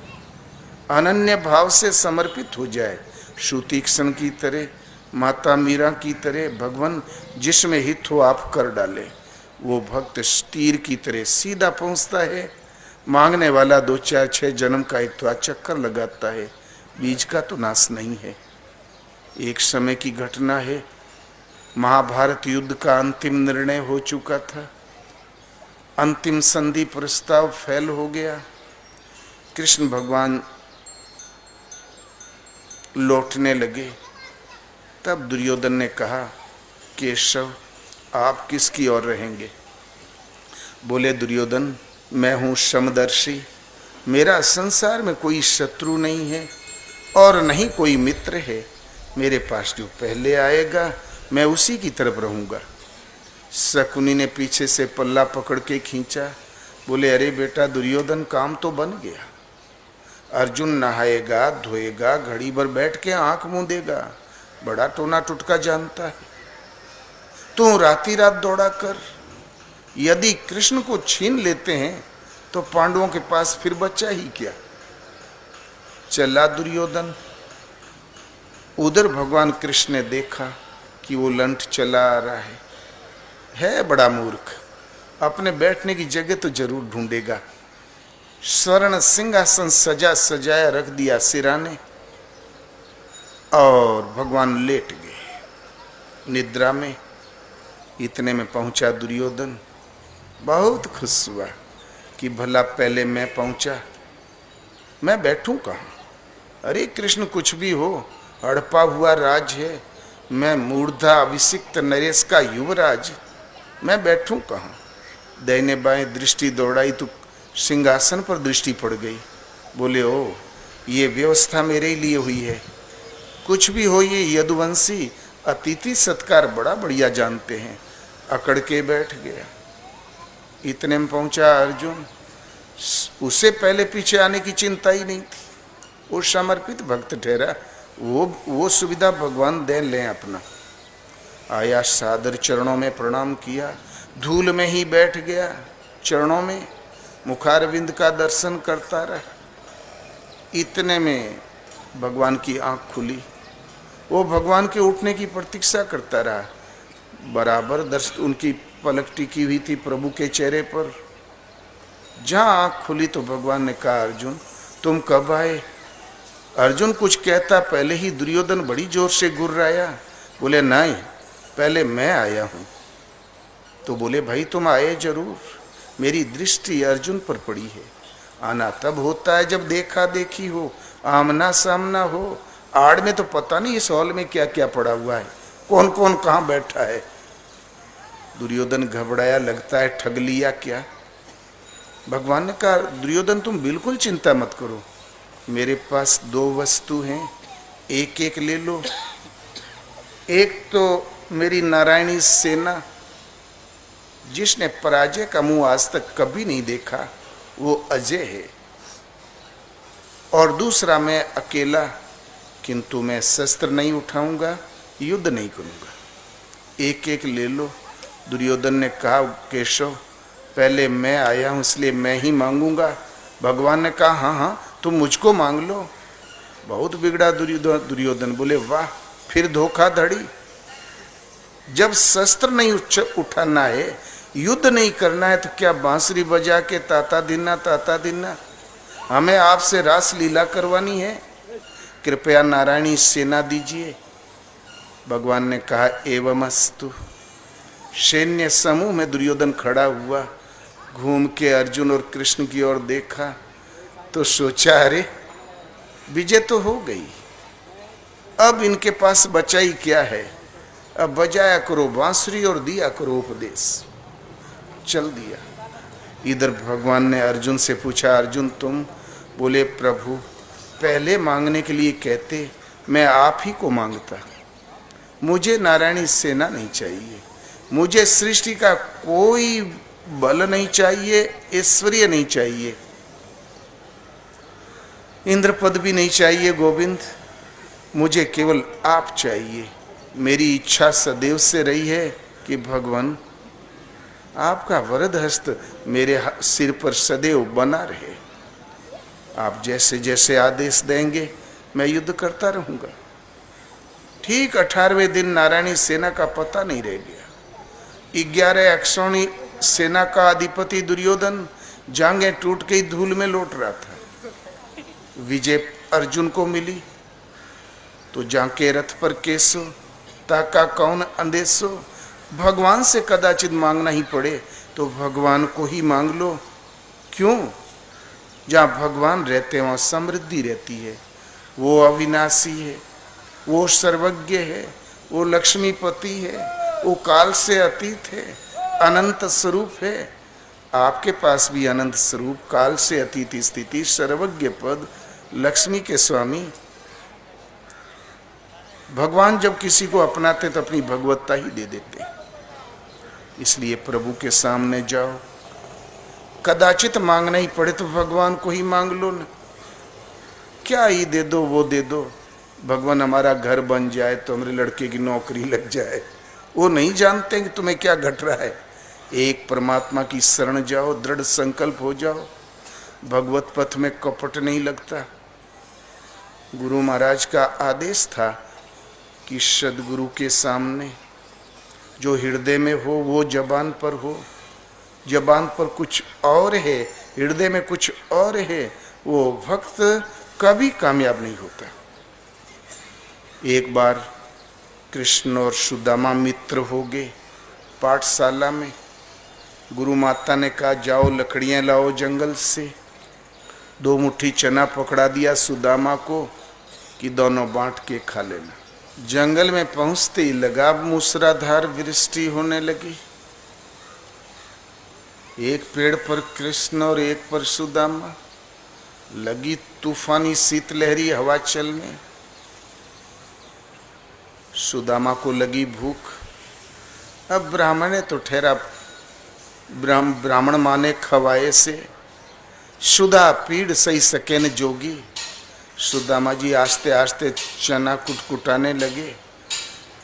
अनन्य भाव से समर्पित हो जाए। श्रुतीक्षण की तरह, माता मीरा की तरह, भगवान जिसमें हित हो आप कर डाले। वो भक्त तीर की तरह सीधा पहुंचता है। मांगने वाला 2 4 6 जन्म का एक तो चक्कर लगाता है, बीज का तो नाश नहीं है। एक समय की घटना है, महाभारत युद्ध का अंतिम निर्णय हो चुका था। अंतिम संधि प्रस्ताव फेल हो गया। कृष्ण भगवान लौटने लगे। तब दुर्योधन ने कहा, केशव आप किसकी ओर रहेंगे? बोले दुर्योधन, मैं हूँ समदर्शी, मेरा संसार में कोई शत्रु नहीं है और नहीं कोई मित्र है। मेरे पास जो पहले आएगा मैं उसी की तरफ रहूँगा। शकुनी ने पीछे से पल्ला पकड़ के खींचा। बोले, अरे बेटा दुर्योधन, काम तो बन गया। अर्जुन नहाएगा, धोएगा, घड़ी भर बैठ के आंख मूंदेगा, बड़ा टोना टुटका जानता है। तू राती रात दौड़ा कर। यदि कृष्ण को छीन लेते हैं तो पांडवों के पास फिर बचा ही क्या। चला दुर्योधन। उधर भगवान कृष्ण ने देखा कि वो लंठ चला आ रहा है बड़ा मूर्ख, अपने बैठने की जगह तो जरूर ढूंढेगा। स्वर्ण सिंहासन सजा सजाया रख दिया सिराने और भगवान लेट गए निद्रा में। इतने में पहुंचा दुर्योधन। बहुत खुश हुआ कि भला पहले मैं पहुंचा, मैं बैठूं कहाँ। अरे कृष्ण कुछ भी हो, हड़पा हुआ राज है, मैं मूर्धा अभिषिक्त नरेश का युवराज, मैं बैठूं कहाँ। दाहिने बाएं दृष्टि दौड़ाई तो सिंहासन पर दृष्टि पड़ गई। बोले, ओ ये व्यवस्था मेरे लिए हुई है। कुछ भी हो, ये यदुवंशी अतिथि सत्कार बड़ा बढ़िया जानते हैं। अकड़ के बैठ गया। इतने में पहुंचा अर्जुन। उसे पहले पीछे आने की चिंता ही नहीं थी, वो समर्पित भक्त ठहरा। वो सुविधा भगवान दे लें अपना। आया, सादर चरणों में प्रणाम किया, धूल में ही बैठ गया चरणों में, मुखारविंद का दर्शन करता रहा। इतने में भगवान की आंख खुली। वो भगवान के उठने की प्रतीक्षा करता रहा। बराबर दर्शन उनकी पलक टिकी हुई थी प्रभु के चेहरे पर। जहां आंख खुली तो भगवान ने कहा, अर्जुन तुम कब आए? अर्जुन कुछ कहता पहले ही दुर्योधन बड़ी जोर से गुर्राया। बोले, नहीं, पहले मैं आया हूं। तो बोले, भाई तुम आए जरूर, मेरी दृष्टि अर्जुन पर पड़ी है। आना तब होता है जब देखा देखी हो, आमना सामना हो। आड़ में तो पता नहीं इस हॉल में क्या क्या पड़ा हुआ है, कौन कौन कहाँ बैठा है। दुर्योधन घबराया, लगता है ठग लिया क्या। भगवान ने कहा, दुर्योधन तुम बिल्कुल चिंता मत करो, मेरे पास दो वस्तु हैं, एक एक ले लो। एक तो मेरी नारायणी सेना, जिसने पराजय का मुंह आज तक कभी नहीं देखा, वो अजय है। और दूसरा मैं अकेला, किंतु मैं शस्त्र नहीं उठाऊंगा, युद्ध नहीं करूंगा। एक एक ले लो। दुर्योधन ने कहा, केशव पहले मैं आया हूं इसलिए मैं ही मांगूंगा। भगवान ने कहा, हाँ हाँ तुम मुझको मांग लो। बहुत बिगड़ा दुर्योधन। बोले, वाह, फिर धोखाधड़ी। जब शस्त्र नहीं उठाना है, युद्ध नहीं करना है, तो क्या बांसुरी बजा के ताता दिन्ना हमें आपसे रास लीला करवानी है? कृपया नारायणी सेना दीजिए। भगवान ने कहा, एवमस्तु। सैन्य समूह में दुर्योधन खड़ा हुआ, घूम के अर्जुन और कृष्ण की ओर देखा तो सोचा, अरे विजय तो हो गई, अब इनके पास बचा ही क्या है। अब बजाया करो बांसुरी और दिया करो उपदेश। चल दिया। इधर भगवान ने अर्जुन से पूछा, अर्जुन तुम? बोले, प्रभु पहले मांगने के लिए कहते, मैं आप ही को मांगता। मुझे नारायणी सेना नहीं चाहिए, मुझे सृष्टि का कोई बल नहीं चाहिए, ऐश्वर्य नहीं चाहिए, इंद्र पद भी नहीं चाहिए गोविंद, मुझे केवल आप चाहिए। मेरी इच्छा सदैव से रही है कि भगवान आपका वरद हस्त मेरे सिर पर सदैव बना रहे। आप जैसे जैसे आदेश देंगे मैं युद्ध करता रहूंगा। ठीक 18वें दिन नारायणी सेना का पता नहीं रह गया। 11 अक्षौणी सेना का अधिपति दुर्योधन जांघें टूट के धूल में लौट रहा था। विजय अर्जुन को मिली तो जाके रथ पर केसो, ताका कौन अंदेशो। भगवान से कदाचित मांगना ही पड़े तो भगवान को ही मांग लो। क्यों? जहाँ भगवान रहते हैं वहाँ समृद्धि रहती है। वो अविनाशी है, वो सर्वज्ञ है, वो लक्ष्मीपति है, वो काल से अतीत है, अनंत स्वरूप है। आपके पास भी अनंत स्वरूप, काल से अतीत स्थिति, सर्वज्ञ पद, लक्ष्मी के स्वामी। भगवान जब किसी को अपनाते तो अपनी भगवत्ता ही दे देते। इसलिए प्रभु के सामने जाओ, कदाचित मांगना ही पड़े तो भगवान को ही मांग लो ना। क्या ही दे दो, वो दे दो। भगवान हमारा घर बन जाए तो हमारे लड़के की नौकरी लग जाए, वो नहीं जानते कि तुम्हें क्या घट रहा है। एक परमात्मा की शरण जाओ, दृढ़ संकल्प हो जाओ, भगवत पथ में कपट नहीं लगता। गुरु महाराज का आदेश था कि सदगुरु के सामने जो हृदय में हो वो जबान पर हो। जबान पर कुछ और है, हृदय में कुछ और है, वो भक्त कभी कामयाब नहीं होता। एक बार कृष्ण और सुदामा मित्र हो गए पाठशाला में। गुरु माता ने कहा जाओ लकड़ियां लाओ जंगल से। 2 मुट्ठी चना पकड़ा दिया सुदामा को कि दोनों बांट के खा लेना। जंगल में पहुंचते ही लगा मूसलाधार वृष्टि होने लगी। एक पेड़ पर कृष्ण और एक पर सुदामा। लगी तूफानी शीतलहरी हवा चलने। सुदामा को लगी भूख। अब ब्राह्मण तो ठहरा, ब्राह्मण माने खवाए से सुधा पीड़ सही सके न जोगी। सुदामा जी आस्ते आस्ते चना कुटकुटाने लगे।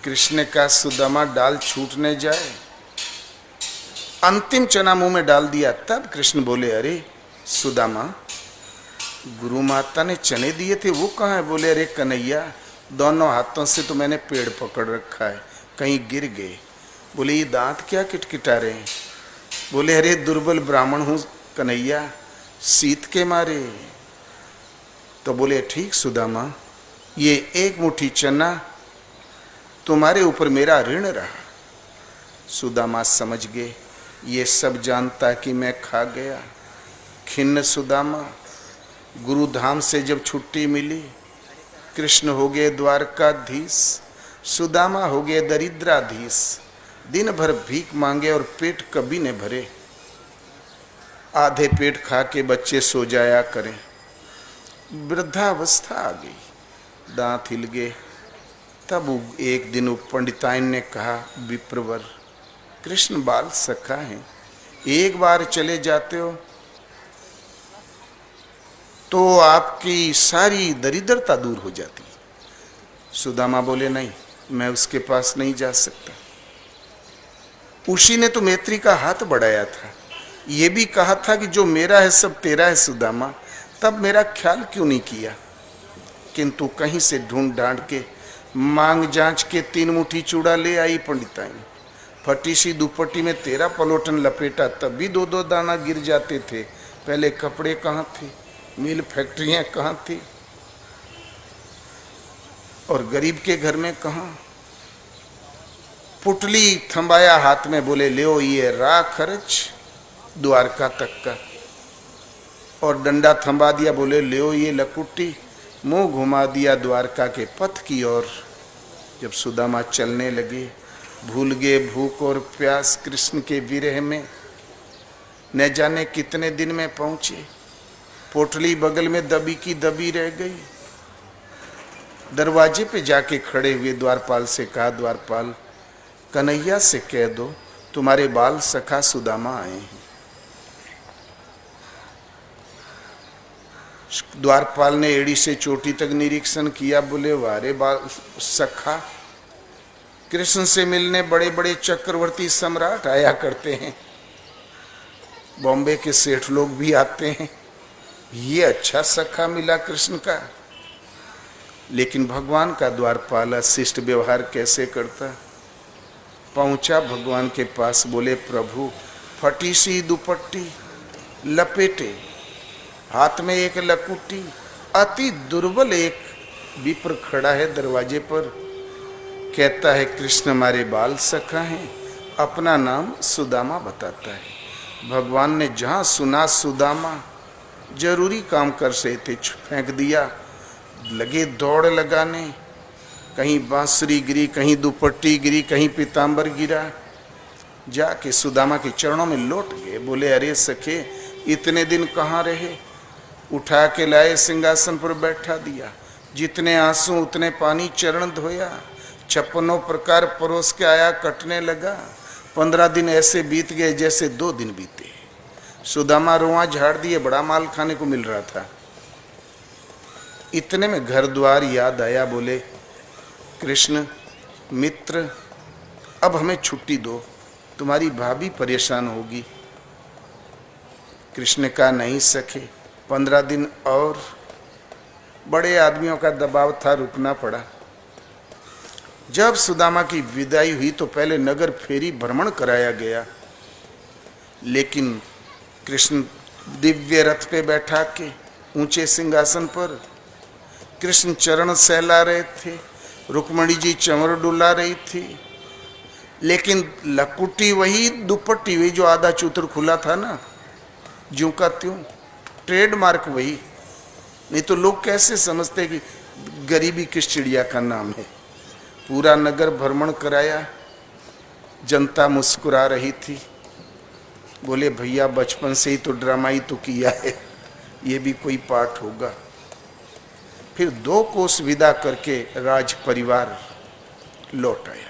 कृष्ण का सुदामा डाल छूटने जाए, अंतिम चना मुंह में डाल दिया। तब कृष्ण बोले अरे सुदामा, गुरु माता ने चने दिए थे वो कहाँ है? बोले अरे कन्हैया, दोनों हाथों से तो मैंने पेड़ पकड़ रखा है, कहीं गिर गए। बोले ये दांत क्या किटकिटा रहे हैं? बोले अरे दुर्बल ब्राह्मण हूँ कन्हैया, शीत के मारे। तो बोले ठीक सुदामा, ये 1 मुट्ठी चना तुम्हारे ऊपर मेरा ऋण रहा। सुदामा समझ गए ये सब जानता कि मैं खा गया। खिन्न सुदामा। गुरु धाम से जब छुट्टी मिली, कृष्ण हो गए द्वारकाधीश, सुदामा हो गए दरिद्राधीश। दिन भर भीख मांगे और पेट कभी न भरे। आधे पेट खा के बच्चे सो जाया करें। वृद्धावस्था आ गई, दांत हिल गए। तब एक दिन पंडिताइन ने कहा विप्रवर, कृष्ण बाल सखा हैं, एक बार चले जाते हो तो आपकी सारी दरिद्रता दूर हो जाती। सुदामा बोले नहीं, मैं उसके पास नहीं जा सकता। उसी ने तो मैत्री का हाथ बढ़ाया था, ये भी कहा था कि जो मेरा है सब तेरा है सुदामा, तब मेरा ख्याल क्यों नहीं किया? किंतु कहीं से ढूंढ ढांड के मांग जांच के 3 मुट्ठी चूड़ा ले आई पंडिताइन। फटी सी दुपट्टी में 13 पलोटन लपेटा, तब भी 2-2 दाना गिर जाते थे। पहले कपड़े कहाँ थे, मिल फैक्ट्रियां कहाँ थी, और गरीब के घर में कहाँ। पुटली थंबाया हाथ में, बोले ले ये रा खर्च द्वारका तक का, और डंडा थंबा दिया, बोले ले ये लकुट्टी, मुंह घुमा दिया द्वारका के पथ की ओर। जब सुदामा चलने लगे, भूल गए भूख और प्यास कृष्ण के विरह में। न जाने कितने दिन में पहुंचे। पोटली बगल में दबी की दबी रह गई। दरवाजे पे जाके खड़े हुए द्वारपाल से कहा, द्वारपाल कन्हैया से कह दो तुम्हारे बाल सखा सुदामा आए हैं। द्वारपाल ने एड़ी से चोटी तक निरीक्षण किया। बोले वारे बाल सखा, कृष्ण से मिलने बड़े बड़े चक्रवर्ती सम्राट आया करते हैं, बॉम्बे के सेठ लोग भी आते हैं, ये अच्छा सखा मिला कृष्ण का। लेकिन भगवान का द्वारपाल शिष्ट व्यवहार कैसे करता। पहुंचा भगवान के पास, बोले प्रभु फटी सी दुपट्टी लपेटे, हाथ में एक लकुटी, अति दुर्बल एक विप्र खड़ा है दरवाजे पर। कहता है कृष्ण हमारे बाल सखा हैं, अपना नाम सुदामा बताता है। भगवान ने जहाँ सुना सुदामा जरूरी काम कर रहे थे, फेंक दिया। लगे दौड़ लगाने, कहीं बांसुरी गिरी, कहीं दुपट्टी गिरी, कहीं पीताम्बर गिरा। जाके सुदामा के चरणों में लौट गए, बोले अरे सखे इतने दिन कहाँ रहे? उठा के लाए, सिंहासन पर बैठा दिया, जितने आंसू उतने पानी, चरण धोया, 56 प्रकार परोस के आया, कटने लगा। 15 दिन ऐसे बीत गए जैसे 2 दिन बीते। सुदामा रुआ झाड़ दिए, बड़ा माल खाने को मिल रहा था। इतने में घर द्वार याद आया, बोले कृष्ण मित्र अब हमें छुट्टी दो, तुम्हारी भाभी परेशान होगी। कृष्ण ने कहा नहीं सके, 15 दिन और। बड़े आदमियों का दबाव था, रुकना पड़ा। जब सुदामा की विदाई हुई तो पहले नगर फेरी भ्रमण कराया गया, लेकिन कृष्ण दिव्य रथ पे बैठा के ऊंचे सिंहासन पर, कृष्ण चरण सहला रहे थे, रुक्मणी जी चंवर डुला रही थी, लेकिन लकुटी वही, दुपट्टी वही जो आधा चूतर खुला था ना, ज्यों का त्यों, ट्रेडमार्क वही। नहीं तो लोग कैसे समझते कि गरीबी किस चिड़िया का नाम है। पूरा नगर भ्रमण कराया, जनता मुस्कुरा रही थी। बोले भैया बचपन से ही तो ड्रामा ही तो किया है, ये भी कोई पाठ होगा। फिर 2 कोस विदा करके राज परिवार लौट आया।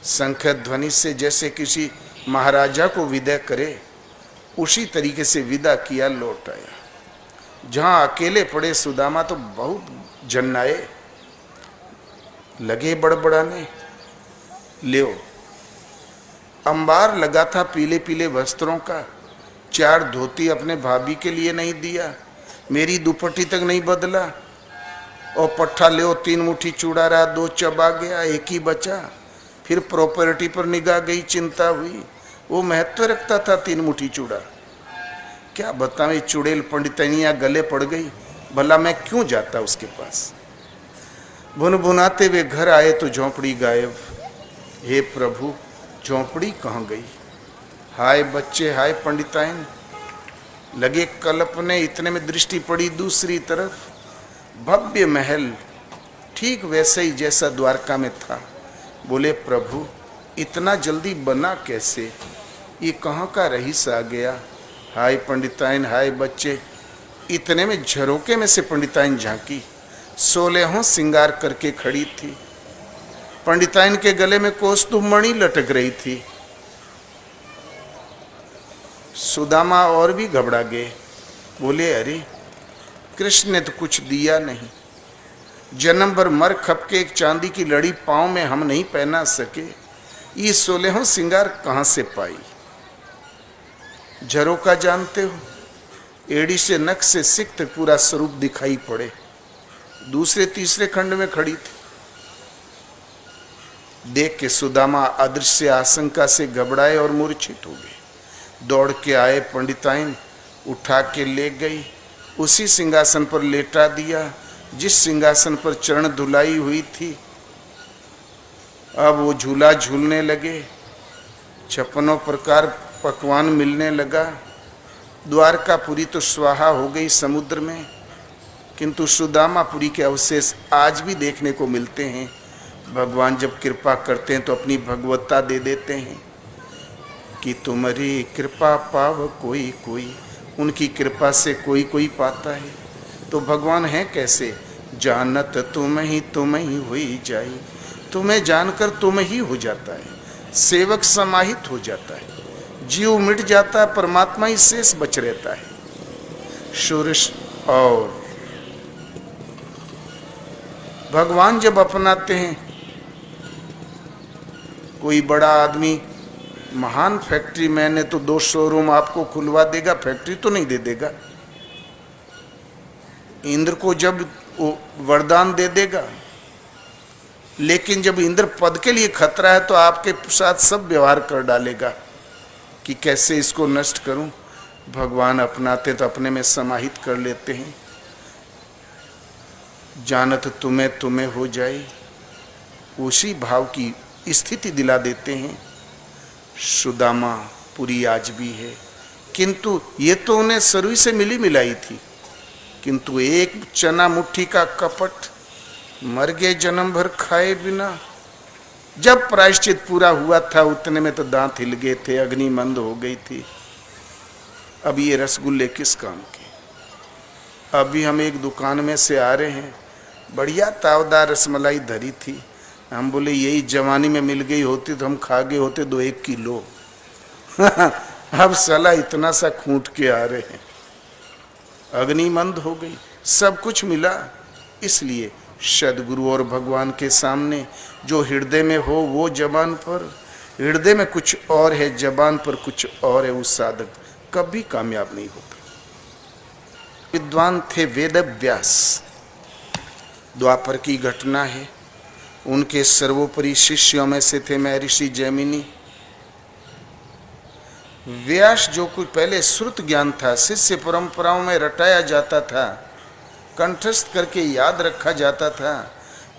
शंख ध्वनि से जैसे किसी महाराजा को विदा करे, उसी तरीके से विदा किया, लौट आया। जहां अकेले पड़े सुदामा तो बहुत जन्नाए, लगे बड़बड़ाने। ले अंबार लगा था पीले पीले वस्त्रों का, 4 धोती अपने भाभी के लिए नहीं दिया, मेरी दुपट्टी तक नहीं बदला, और पट्ठा ले 3 मुट्ठी चूड़ा रहा, 2 चबा गया, 1 ही बचा। फिर प्रॉपर्टी पर निगाह गई, चिंता हुई, वो महत्व रखता था 3 मुट्ठी चूड़ा। क्या बताएं, चुड़ैल पंडितनिया गले पड़ गई, भला मैं क्यों जाता उसके पास। भुन भुनाते हुए घर आए तो झोंपड़ी गायब। हे प्रभु झोंपड़ी कहाँ गई? हाय बच्चे, हाय पंडिताइन, लगे कल्पने। इतने में दृष्टि पड़ी दूसरी तरफ, भव्य महल ठीक वैसे ही जैसा द्वारका में था। बोले प्रभु इतना जल्दी बना कैसे? ये कहाँ का रईस आ गया? हाय पंडिताइन, हाय बच्चे। इतने में झरोके में से पंडिताइन झांकी, 16 श्रृंगार करके खड़ी थी। पंडिताइन के गले में कौस्तुभ मणि लटक रही थी। सुदामा और भी घबरा गए, बोले अरे कृष्ण ने तो कुछ दिया नहीं, जन्म भर मर खप के एक चांदी की लड़ी पांव में हम नहीं पहना सके, ये 16 श्रृंगार कहां से पाई? झरोका जानते हो, एड़ी से नख से सिक्त पूरा स्वरूप दिखाई पड़े। दूसरे तीसरे खंड में खड़ी थी। देख के सुदामा अदृश्य आशंका से घबराए और मूर्छित हो गए। दौड़ के आए पंडिताइन, उठा के ले गई, उसी सिंहासन पर लेटा दिया जिस सिंहासन पर चरण धुलाई हुई थी। अब वो झूला झूलने लगे, 56 प्रकार पकवान मिलने लगा। द्वारकापुरी तो स्वाहा हो गई समुद्र में, किंतु सुदामापुरी के अवशेष आज भी देखने को मिलते हैं। भगवान जब कृपा करते हैं तो अपनी भगवत्ता दे देते हैं कि तुम्हारी कृपा पाव कोई कोई, उनकी कृपा से कोई कोई पाता है। तो भगवान है कैसे? जानत तुम ही हुई जाई, तुम्हें जानकर तुम ही हो जाता है, सेवक समाहित हो जाता है, जीव मिट जाता है, परमात्मा ही शेष बच रहता है। शूरश और भगवान जब अपनाते हैं, कोई बड़ा आदमी महान फैक्ट्री मैन है तो 2 शोरूम आपको खुलवा देगा, फैक्ट्री तो नहीं दे देगा। इंद्र को जब वरदान दे देगा, लेकिन जब इंद्र पद के लिए खतरा है तो आपके साथ सब व्यवहार कर डालेगा कि कैसे इसको नष्ट करूं। भगवान अपनाते तो अपने में समाहित कर लेते हैं। जानत तुम्हें हो जाए, उसी भाव की स्थिति दिला देते हैं। सुदामा पुरी आज भी है, किंतु ये तो उन्हें सरुई से मिली मिलाई थी किंतु एक चना मुट्ठी का कपट, मर गए जन्म भर खाए बिना। जब प्रायश्चित पूरा हुआ था उतने में तो दांत हिल गए थे, अग्नि मंद हो गई थी। अब ये रसगुल्ले किस काम के? अभी हम एक दुकान में से आ रहे हैं, बढ़िया तावदार रसमलाई धरी थी। हम बोले यही जवानी में मिल गई होती तो हम खा गए होते 2-1 किलो। अब साला इतना सा खूंट के आ रहे हैं, अग्नि मंद हो गई। सब कुछ मिला, इसलिए सदगुरु और भगवान के सामने जो हृदय में हो वो जबान पर, हृदय में कुछ और है, जबान पर कुछ और है, उस साधक कभी कामयाब नहीं होता। विद्वान थे वेद व्यास, द्वापर की घटना है। उनके सर्वोपरि शिष्यों में से थे महर्षि जैमिनी। व्यास जो कुछ पहले श्रुत ज्ञान था, शिष्य परंपराओं में रटाया जाता था, कंठस्थ करके याद रखा जाता था,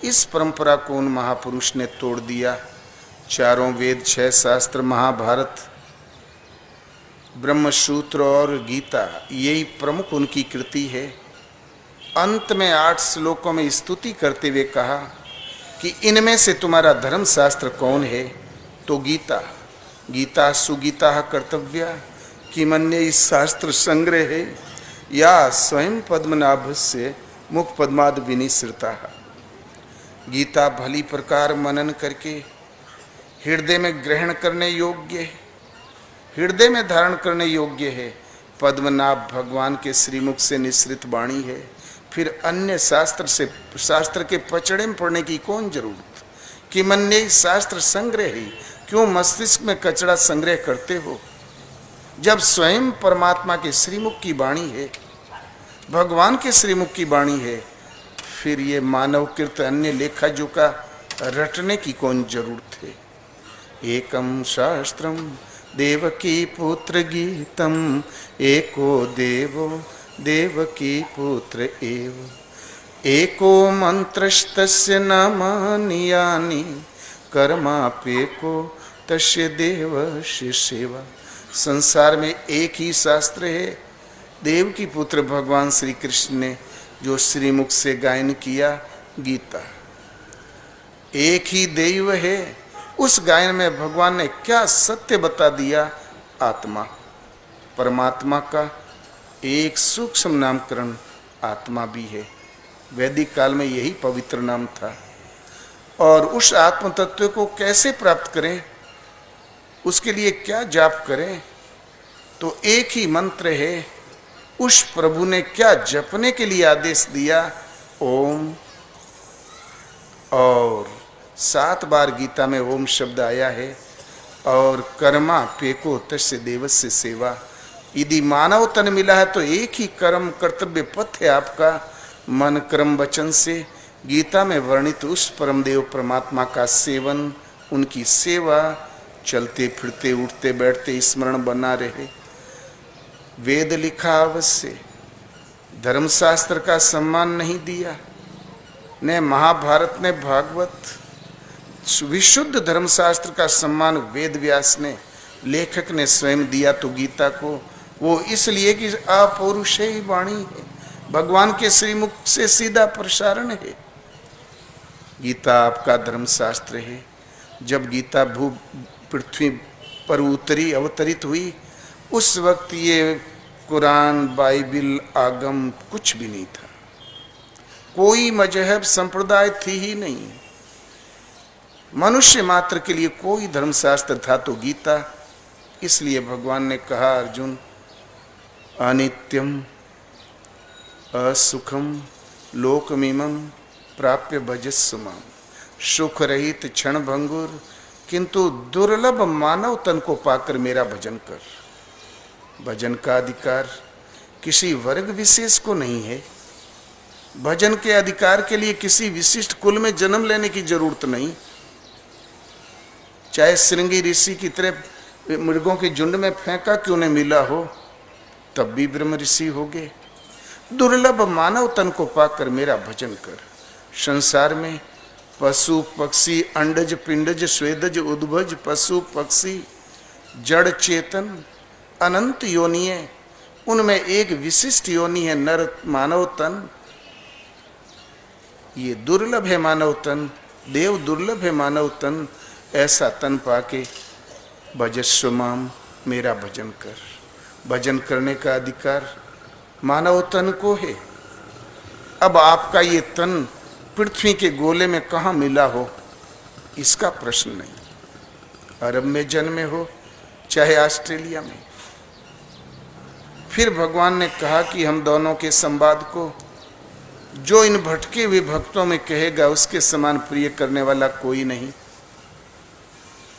इस परंपरा को उन महापुरुष ने तोड़ दिया। 4 वेद, 6 शास्त्र, महाभारत, ब्रह्मसूत्र और गीता, यही प्रमुख उनकी कृति है। अंत में 8 श्लोकों में स्तुति करते हुए कहा कि इनमें से तुम्हारा धर्म शास्त्र कौन है? तो गीता। गीता सुगीता कर्तव्या कि मन्ये इस शास्त्र संग्रह है या स्वयं पद्मनाभ से मुख पद्माद विनिसृता। गीता भली प्रकार मनन करके हृदय में ग्रहण करने योग्य है, हृदय में धारण करने योग्य है। पद्मनाभ भगवान के श्रीमुख से निसृत वाणी है, फिर अन्य शास्त्र के पचड़े में पड़ने की कौन जरूरत? कि मन्ये शास्त्र संग्रह ही, क्यों मस्तिष्क में कचरा संग्रह करते हो? जब स्वयं परमात्मा के श्रीमुख की वाणी है, भगवान के श्रीमुख की वाणी है, फिर ये मानव कृत अन्य लेखा जोखा रटने की कौन जरूरत है? एकम शास्त्रम देवकी पुत्र गीतम, एको देवो देवकी पुत्र एव, एको मंत्रस्तस्य नामानि यानि, कर्माप्येको तस्य देवस्य सेवा। संसार में एक ही शास्त्र है, देव की पुत्र भगवान श्री कृष्ण ने जो श्रीमुख से गायन किया, गीता। एक ही देव है, उस गायन में भगवान ने क्या सत्य बता दिया? आत्मा, परमात्मा का एक सूक्ष्म नामकरण आत्मा भी है। वैदिक काल में यही पवित्र नाम था। और उस आत्म तत्व को कैसे प्राप्त करें, उसके लिए क्या जाप करें? तो एक ही मंत्र है। उस प्रभु ने क्या जपने के लिए आदेश दिया? ओम। और 7 बार गीता में ओम शब्द आया है। और कर्मा पेको तस्य देवस्य सेवा। यदि मानव तन मिला है तो एक ही कर्म कर्तव्य पथ है आपका, मन कर्म वचन से गीता में वर्णित उस परमदेव परमात्मा का सेवन, उनकी सेवा, चलते फिरते उठते बैठते स्मरण बना रहे। वेद लिखा अवश्य, धर्मशास्त्र का सम्मान नहीं दिया, ने महाभारत ने भागवत, विशुद्ध धर्मशास्त्र का सम्मान वेद व्यास ने, लेखक ने स्वयं दिया। तो गीता को वो इसलिए कि अपौरुषेय वाणी है, भगवान के श्रीमुख से सीधा प्रसारण है। गीता आपका धर्मशास्त्र है। जब गीता भू पृथ्वी पर उतरी, अवतरित हुई, उस वक्त ये कुरान, बाइबिल, आगम कुछ भी नहीं था। कोई मजहब संप्रदाय थी ही नहीं। मनुष्य मात्र के लिए कोई धर्मशास्त्र था तो गीता। इसलिए भगवान ने कहा, अर्जुन, अनित्यम असुखम लोकमिमं प्राप्य भजस्व माम। सुख रहित क्षण भंगुर किंतु दुर्लभ मानव तन को पाकर मेरा भजन कर। भजन का अधिकार किसी वर्ग विशेष को नहीं है। भजन के अधिकार के लिए किसी विशिष्ट कुल में जन्म लेने की जरूरत नहीं। चाहे श्रृंगी ऋषि की तरह मृगों के झुंड में फेंका क्यों न मिला हो, तब भी ब्रह्म ऋषि हो गए। दुर्लभ मानव तन को पाकर मेरा भजन कर। संसार में पशु पक्षी, अंडज पिंडज स्वेदज उद्भज, पशु पक्षी, जड़ चेतन, अनंत योनिये, उनमें एक विशिष्ट योनि है नर मानव तन। ये दुर्लभ है मानव तन, देव दुर्लभ है मानव तन। ऐसा तन पाके भजस्व माम, मेरा भजन कर। भजन करने का अधिकार मानव तन को है। अब आपका ये तन पृथ्वी के गोले में कहाँ मिला हो, इसका प्रश्न नहीं। अरब में जन्मे हो चाहे ऑस्ट्रेलिया में। फिर भगवान ने कहा कि हम दोनों के संवाद को जो इन भटके हुए भक्तों में कहेगा, उसके समान प्रिय करने वाला कोई नहीं।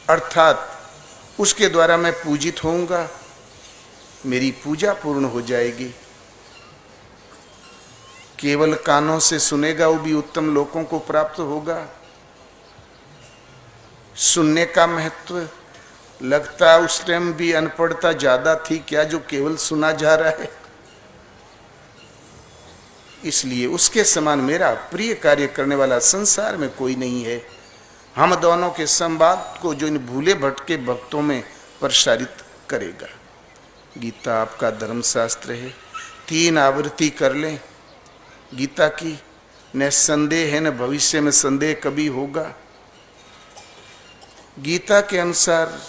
अर्थात उसके द्वारा मैं पूजित होऊंगा, मेरी पूजा पूर्ण हो जाएगी। केवल कानों से सुनेगा वो भी उत्तम लोकों को प्राप्त होगा। सुनने का महत्व, लगता उस टाइम भी अनपढ़ता ज्यादा थी क्या जो केवल सुना जा रहा है। इसलिए उसके समान मेरा प्रिय कार्य करने वाला संसार में कोई नहीं है। हम दोनों के संवाद को जो इन भूले भटके भक्तों में प्रसारित करेगा। गीता आपका धर्मशास्त्र है, 3 आवृत्ति कर लें गीता की। न संदेह है न भविष्य में संदेह कभी होगा। गीता के अनुसार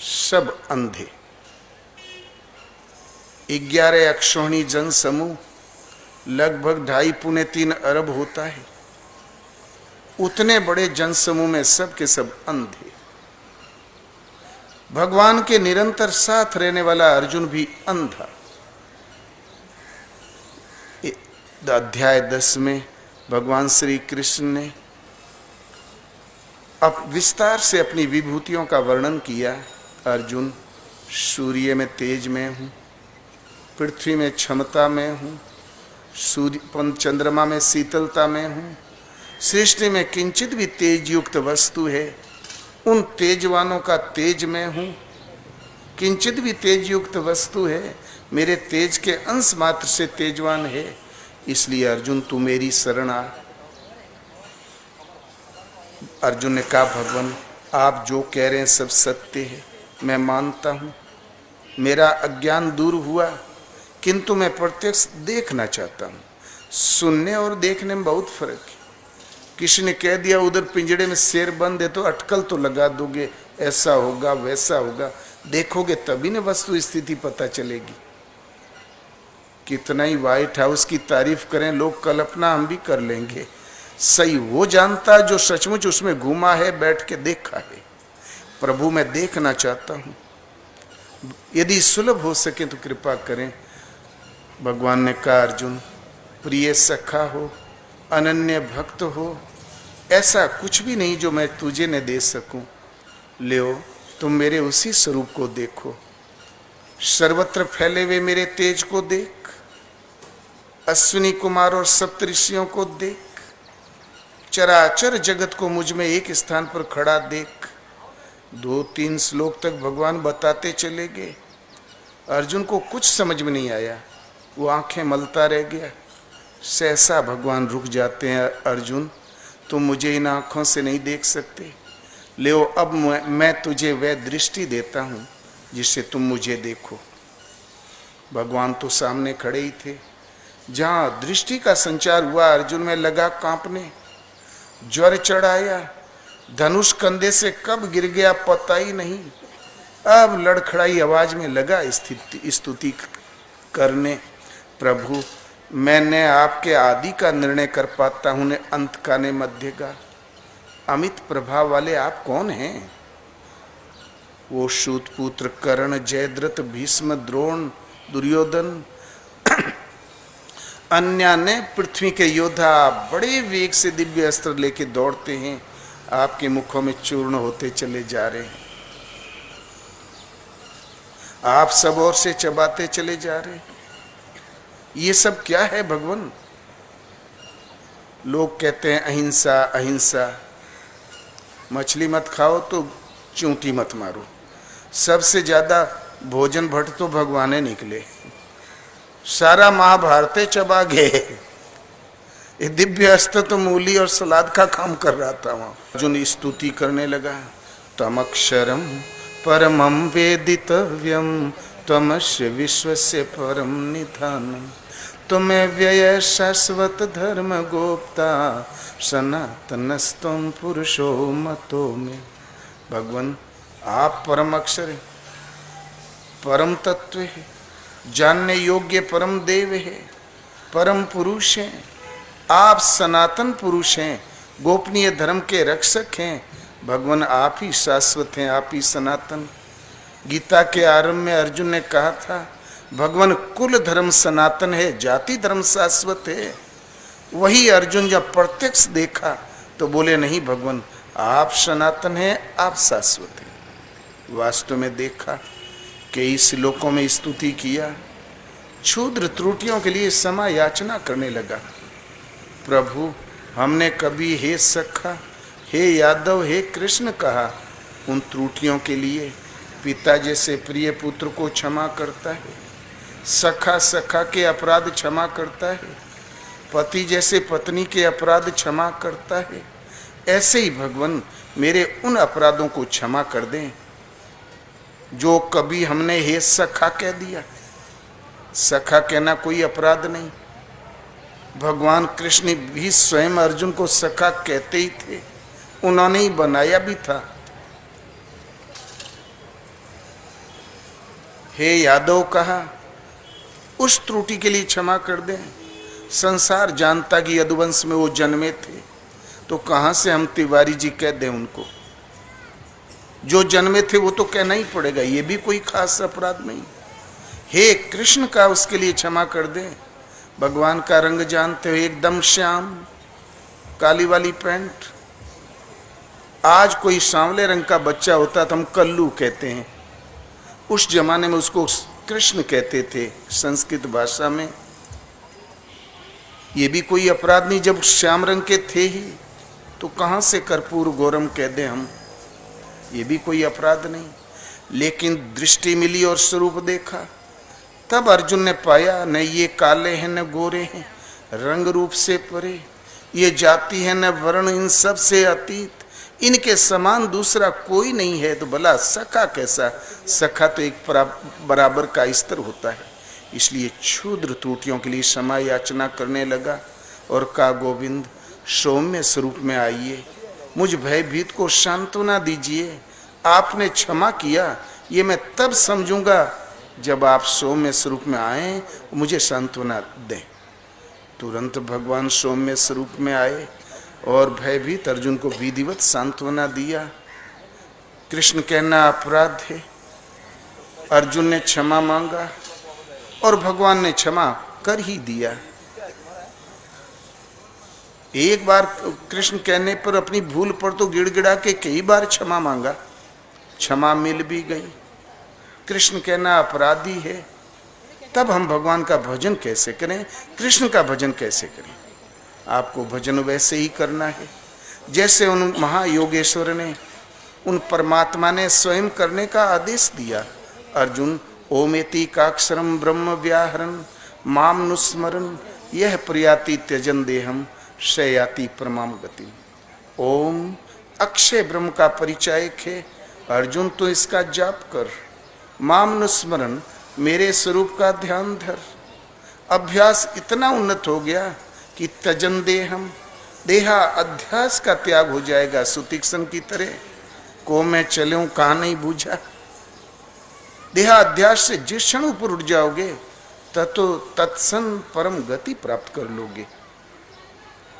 सब अंधे। 11 अक्षौहिणी जन समूह, लगभग 2.5 पौने 3 अरब होता है। उतने बड़े जन समूह में सब के सब अंधे। भगवान के निरंतर साथ रहने वाला अर्जुन भी अंधा। अध्याय 10 में भगवान श्री कृष्ण ने अब विस्तार से अपनी विभूतियों का वर्णन किया। अर्जुन, सूर्य में तेज में हूँ, पृथ्वी में क्षमता में हूँ, सूर्य चंद्रमा में शीतलता में हूँ। सृष्टि में किंचित भी तेज युक्त वस्तु है, उन तेजवानों का तेज में हूँ। किंचित भी तेज युक्त वस्तु है, मेरे तेज के अंश मात्र से तेजवान है। इसलिए अर्जुन तू मेरी शरण आ। अर्जुन ने कहा, भगवान आप जो कह रहे हैं सब सत्य है, मैं मानता हूँ। मेरा अज्ञान दूर हुआ, किंतु मैं प्रत्यक्ष देखना चाहता हूँ। सुनने और देखने में बहुत फर्क है। किसी ने कह दिया उधर पिंजड़े में शेर बंद है तो अटकल तो लगा दोगे, ऐसा होगा वैसा होगा, देखोगे तभी न वस्तु स्थिति पता चलेगी। कितना ही व्हाइट हाउस की तारीफ करें लोग, कल्पना हम भी कर लेंगे। सही वो जानता जो सचमुच उसमें घूमा है, बैठ के देखा है। प्रभु मैं देखना चाहता हूँ, यदि सुलभ हो सके तो कृपा करें। भगवान ने कहा, अर्जुन प्रिय सखा हो, अनन्य भक्त हो, ऐसा कुछ भी नहीं जो मैं तुझे न दे सकूं। ले तुम मेरे उसी स्वरूप को देखो। सर्वत्र फैले हुए मेरे तेज को देख, अश्विनी कुमार और सप्तऋषियों को देख, चराचर जगत को मुझ में एक स्थान पर खड़ा देख। 2-3 श्लोक तक भगवान बताते चले गए। अर्जुन को कुछ समझ में नहीं आया, वो आंखें मलता रह गया। सहसा भगवान रुक जाते हैं, अर्जुन तुम मुझे इन आंखों से नहीं देख सकते। ले अब मैं तुझे वह दृष्टि देता हूं जिससे तुम मुझे देखो। भगवान तो सामने खड़े ही थे। जहां दृष्टि का संचार हुआ, अर्जुन में लगा कांपने, ज्वर चढ़ आया। धनुष कंधे से कब गिर गया पता ही नहीं। अब लड़खड़ाई आवाज में लगा स्तुति करने, प्रभु मैंने आपके आदि का निर्णय कर पाता हूं, ने अंत का ने मध्य का। अमित प्रभाव वाले आप कौन हैं? वो सूतपुत्र कर्ण, जयद्रथ, भीष्म, द्रोण, दुर्योधन, अन्य ने पृथ्वी के योद्धा बड़े वेग से दिव्य अस्त्र लेके दौड़ते हैं, आपके मुखों में चूर्ण होते चले जा रहे हैं। आप सब ओर से चबाते चले जा रहे हैं। ये सब क्या है भगवान? लोग कहते हैं अहिंसा अहिंसा। मछली मत खाओ तो चूंटी मत मारो। सबसे ज्यादा भोजन भट्ट तो भगवान निकले, सारा महाभारत चबा गए। ये दिव्य अस्त्र तो मूली और सलाद का काम कर रहा था वहां। अर्जुन स्तुति करने लगा, तमक्षरम परमं वेदितव्यम त्वमस्य विश्वस्य परम निधानम, तुम्हें व्यय शाश्वत धर्म गोप्ता, सनातनस्तम पुरुषो मतो में। भगवान आप परम अक्षर है, परम तत्व है, जानने योग्य परम देव है, परम पुरुष हैं। आप सनातन पुरुष हैं, गोपनीय धर्म के रक्षक हैं। भगवान आप ही शाश्वत हैं, आप ही सनातन। गीता के आरंभ में अर्जुन ने कहा था भगवान कुल धर्म सनातन है, जाति धर्म शाश्वत है। वही अर्जुन जब प्रत्यक्ष देखा तो बोले नहीं भगवान आप सनातन हैं, आप शाश्वत हैं। वास्तव में देखा कई श्लोकों में स्तुति किया, क्षुद्र त्रुटियों के लिए क्षमा याचना करने लगा। प्रभु हमने कभी हे सखा, हे यादव, हे कृष्ण कहा, उन त्रुटियों के लिए पिता जैसे प्रिय पुत्र को क्षमा करता है, सखा सखा के अपराध क्षमा करता है, पति जैसे पत्नी के अपराध क्षमा करता है। ऐसे ही भगवान मेरे उन अपराधों को क्षमा कर दें जो कभी हमने हे सखा कह दिया। सखा कहना कोई अपराध नहीं। भगवान कृष्ण भी स्वयं अर्जुन को सखा कहते ही थे, उन्होंने ही बनाया भी था। हे यादव कहा, उस त्रुटि के लिए क्षमा कर दें। संसार जानता कि यदुवंश में वो जन्मे थे, तो कहां से हम तिवारी जी कह दें उनको। जो जन्मे थे वो तो कहना ही पड़ेगा, ये भी कोई खास अपराध नहीं। हे कृष्ण का उसके लिए क्षमा कर दें। भगवान का रंग जानते हो, एकदम श्याम, काली वाली पैंट। आज कोई सांवले रंग का बच्चा होता तो हम कल्लू कहते हैं, उस जमाने में उसको कृष्ण कहते थे संस्कृत भाषा में। ये भी कोई अपराध नहीं, जब श्याम रंग के थे ही, तो कहां से कर्पूर गौरम कह दें हम, ये भी कोई अपराध नहीं। लेकिन दृष्टि मिली और स्वरूप देखा, तब अर्जुन ने पाया न ये काले हैं न गोरे हैं, रंग रूप से परे, ये जाति है न वर्ण, इन सब से अतीत, इनके समान दूसरा कोई नहीं है। तो भला सखा कैसा? सखा तो एक बराबर का स्तर होता है। इसलिए क्षुद्र त्रुटियों के लिए क्षमा याचना करने लगा और कहा गोविंद सौम्य स्वरूप में आइए, मुझ भयभीत को सांत्वना दीजिए। आपने क्षमा किया ये मैं तब समझूंगा जब आप सौम्य स्वरूप में आए, मुझे सांत्वना दें। तुरंत भगवान सौम्य स्वरूप में आए और भयभीत अर्जुन को विधिवत सांत्वना दिया। कृष्ण कहना अपराध है, अर्जुन ने क्षमा मांगा और भगवान ने क्षमा कर ही दिया। एक बार कृष्ण कहने पर, अपनी भूल पर तो गिड़गिड़ा के कई बार क्षमा मांगा, क्षमा मिल भी गई। कृष्ण कहना अपराधी है, तब हम भगवान का भजन कैसे करें, कृष्ण का भजन कैसे करें? आपको भजन वैसे ही करना है जैसे उन महायोगेश्वर ने, उन परमात्मा ने स्वयं करने का आदेश दिया। अर्जुन ओमेति काक्षरम ब्रह्म व्याहरन माम नुस्मरन यह प्रियाति त्यजन देहम शयाति परमाम गति। ओम अक्षय ब्रह्म का परिचायक है अर्जुन, तो इसका जाप कर। माम नुस्मरन मेरे स्वरूप का ध्यान धर। अभ्यास इतना उन्नत हो गया कि तजन देहम, देहा अध्यास का त्याग हो जाएगा। सुतीक्ष्ण की तरह को मैं चलूं कहाँ नहीं बूझा। देहा अध्यास से जिस क्षण ऊपर उठ जाओगे ततो तत्सन परम गति प्राप्त कर लोगे।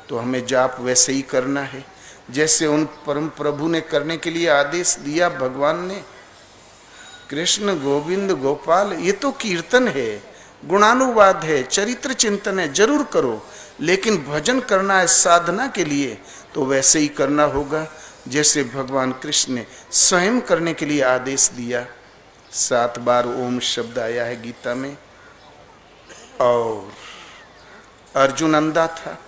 तो हमें जाप वैसे ही करना है जैसे उन परम प्रभु ने करने के लिए आदेश दिया भगवान ने। कृष्ण गोविंद गोपाल ये तो कीर्तन है, गुणानुवाद है, चरित्र चिंतन है, जरूर करो। लेकिन भजन करना है साधना के लिए, तो वैसे ही करना होगा जैसे भगवान कृष्ण ने स्वयं करने के लिए आदेश दिया। 7 बार ओम शब्द आया है गीता में। और अर्जुन अंधा था,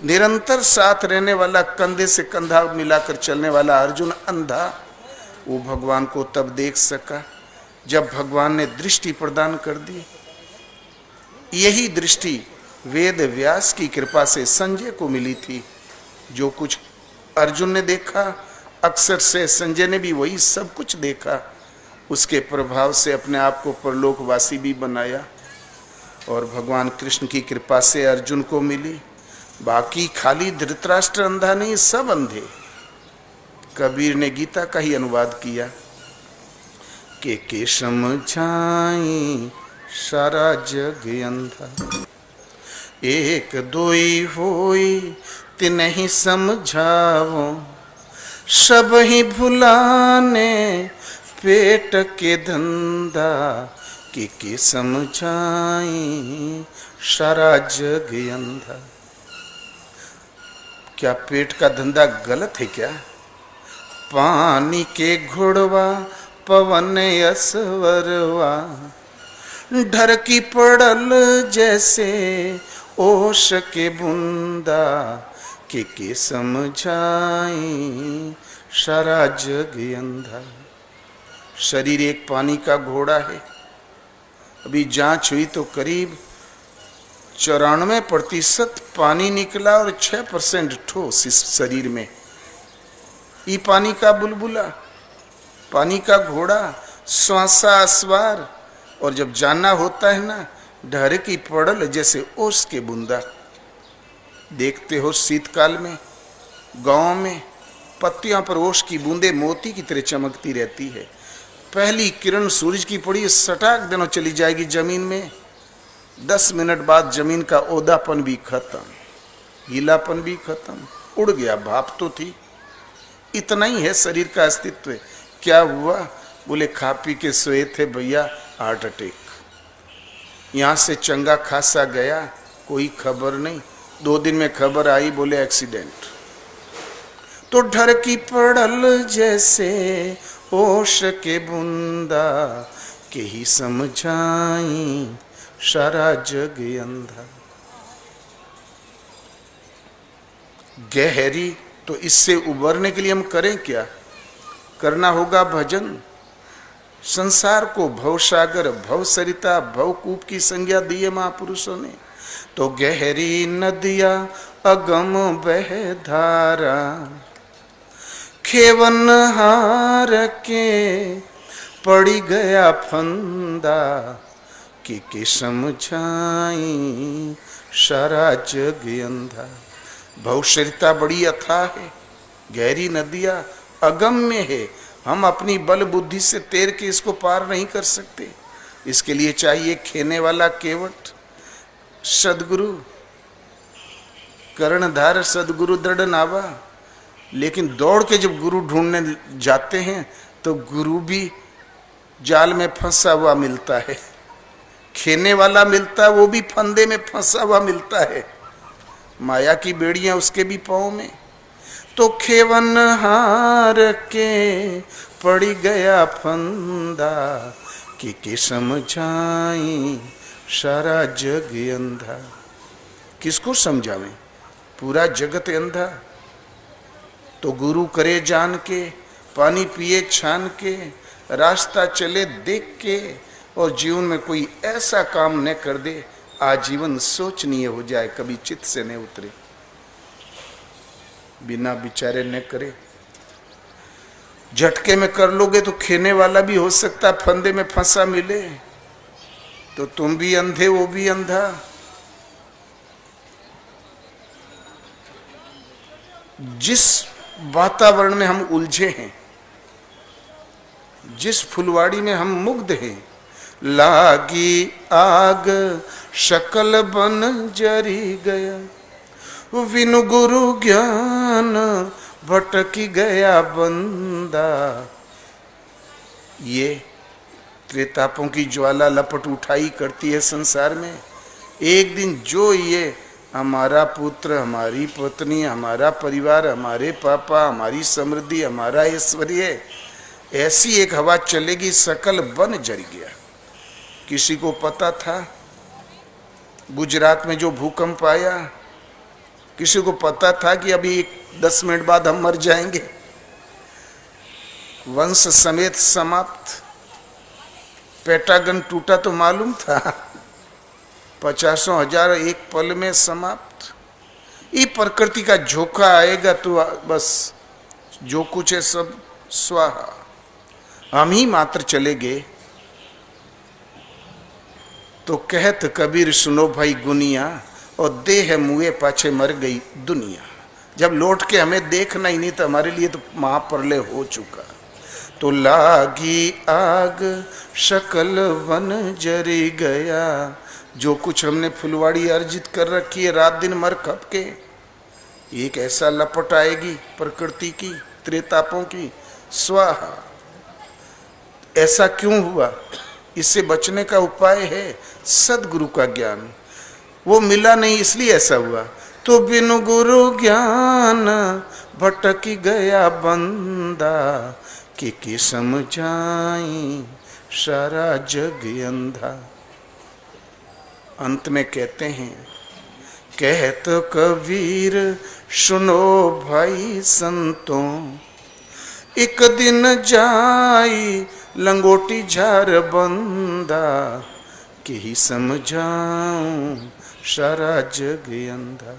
निरंतर साथ रहने वाला, कंधे से कंधा मिलाकर चलने वाला अर्जुन अंधा, वो भगवान को तब देख सका जब भगवान ने दृष्टि प्रदान कर दी। यही दृष्टि वेद व्यास की कृपा से संजय को मिली थी। जो कुछ अर्जुन ने देखा, अक्सर से संजय ने भी वही सब कुछ देखा। उसके प्रभाव से अपने आप को परलोकवासी भी बनाया और भगवान कृष्ण की कृपा से अर्जुन को मिली। बाकी खाली धृतराष्ट्र अंधा नहीं, सब अंधे। कबीर ने गीता का ही अनुवाद किया के समझाई सारा जग अंधा, एक दोई होई तिन्हि समझावो, सब ही भुलाने पेट के धंधा, के समझाई सारा जग अंधा। क्या पेट का धंधा गलत है क्या? पानी के घुड़वा पवन असवरवा, ढर की पड़ल जैसे ओश के बूंदा, के समझाई सारा जग अंधा। शरीर एक पानी का घोड़ा है। अभी जांच हुई तो करीब 94% पानी निकला और 6% ठोस इस शरीर में। ये पानी का बुलबुला, पानी का घोड़ा, श्वासा अस्वार, और जब जाना होता है ना, ढर की पड़ल जैसे ओस के बूंदा। देखते हो शीतकाल में गांव में पत्तियों पर ओस की बूंदे मोती की तरह चमकती रहती है। पहली किरण सूरज की पड़ी, सटाक देना चली जाएगी जमीन में। 10 मिनट बाद जमीन का ओदापन भी खत्म, गीलापन भी खत्म, उड़ गया। भाप तो थी। इतना ही है शरीर का अस्तित्व। क्या हुआ? बोले खा पी के सोए थे भैया, हार्ट अटैक। यहां से चंगा खासा गया, कोई खबर नहीं। 2 दिन में खबर आई, बोले एक्सीडेंट। तो ढर की पड़ल जैसे ओश के बूंदा, के ही समझाई सारा जग अंधा। गहरी, तो इससे उबरने के लिए हम करें क्या? करना होगा भजन। संसार को भवसागर, भवसरिता, भवकूप की संज्ञा दी है महापुरुषों ने। तो गहरी नदिया अगम बह धारा, खेवन हार के पड़ी गया फंदा, के समझाई सारा जग अंधा। भवसरिता बड़ी अथाह है, गहरी नदियां अगम्य है। हम अपनी बल बुद्धि से तैर के इसको पार नहीं कर सकते। इसके लिए चाहिए खेने वाला केवट, सदगुरु, कर्णधार सदगुरु दृढ़ नावा। लेकिन दौड़ के जब गुरु ढूंढने जाते हैं तो गुरु भी जाल में फंसा हुआ मिलता है। खेने वाला मिलता है, वो भी फंदे में फंसा हुआ मिलता है। माया की बेड़ियां उसके भी पांव में। तो खेवन हार के पड़ी गया फंदा, के समझाई सारा जग अंधा। किसको समझावें? पूरा जगत अंधा। तो गुरु करे जान के, पानी पिए छान के, रास्ता चले देख के, और जीवन में कोई ऐसा काम न कर दे आजीवन सोचनीय हो जाए, कभी चित्त से न उतरे। बिना विचारे न करे। झटके में कर लोगे तो खेने वाला भी हो सकता फंदे में फंसा मिले, तो तुम भी अंधे, वो भी अंधा। जिस वातावरण में हम उलझे हैं, जिस फुलवाड़ी में हम मुग्ध हैं, लागी आग शकल बन जरी गया, विनु गुरु ज्ञान भटकी गया बंदा। ये त्रेतापों की ज्वाला लपट उठाई करती है संसार में। एक दिन जो ये हमारा पुत्र, हमारी पत्नी, हमारा परिवार, हमारे पापा, हमारी समृद्धि, हमारा ऐश्वर्य, ऐसी एक हवा चलेगी, सकल बन जर गया। किसी को पता था गुजरात में जो भूकंप आया? किसी को पता था कि अभी 10 मिनट बाद हम मर जाएंगे? वंश समेत समाप्त। पेंटागन टूटा तो मालूम था, 50,000 एक पल में समाप्त। ये प्रकृति का झोंका आएगा तो बस जो कुछ है सब स्वाहा। हम ही मात्र चले गए। तो कहत कबीर सुनो भाई गुनिया, और देह मुए पाछे मर गई दुनिया। जब लौट के हमें देखना ही नहीं तो हमारे लिए तो महाप्रलय हो चुका। तो लागी आग शकल वन जरी गया, जो कुछ हमने फुलवाड़ी अर्जित कर रखी है रात दिन मर खप के, एक ऐसा लपट आएगी प्रकृति की त्रेतापों की, स्वाहा। ऐसा क्यों हुआ? इससे बचने का उपाय है सदगुरु का ज्ञान। वो मिला नहीं इसलिए ऐसा हुआ। तो बिनु गुरु ज्ञान भटक गया बंदा, कि समझाई सारा जग अंधा। अंत में कहते हैं, कहत कबीर सुनो भाई संतों, एक दिन जाई लंगोटी झार बंदा, कि ही समझाऊं सारा जग अंधा।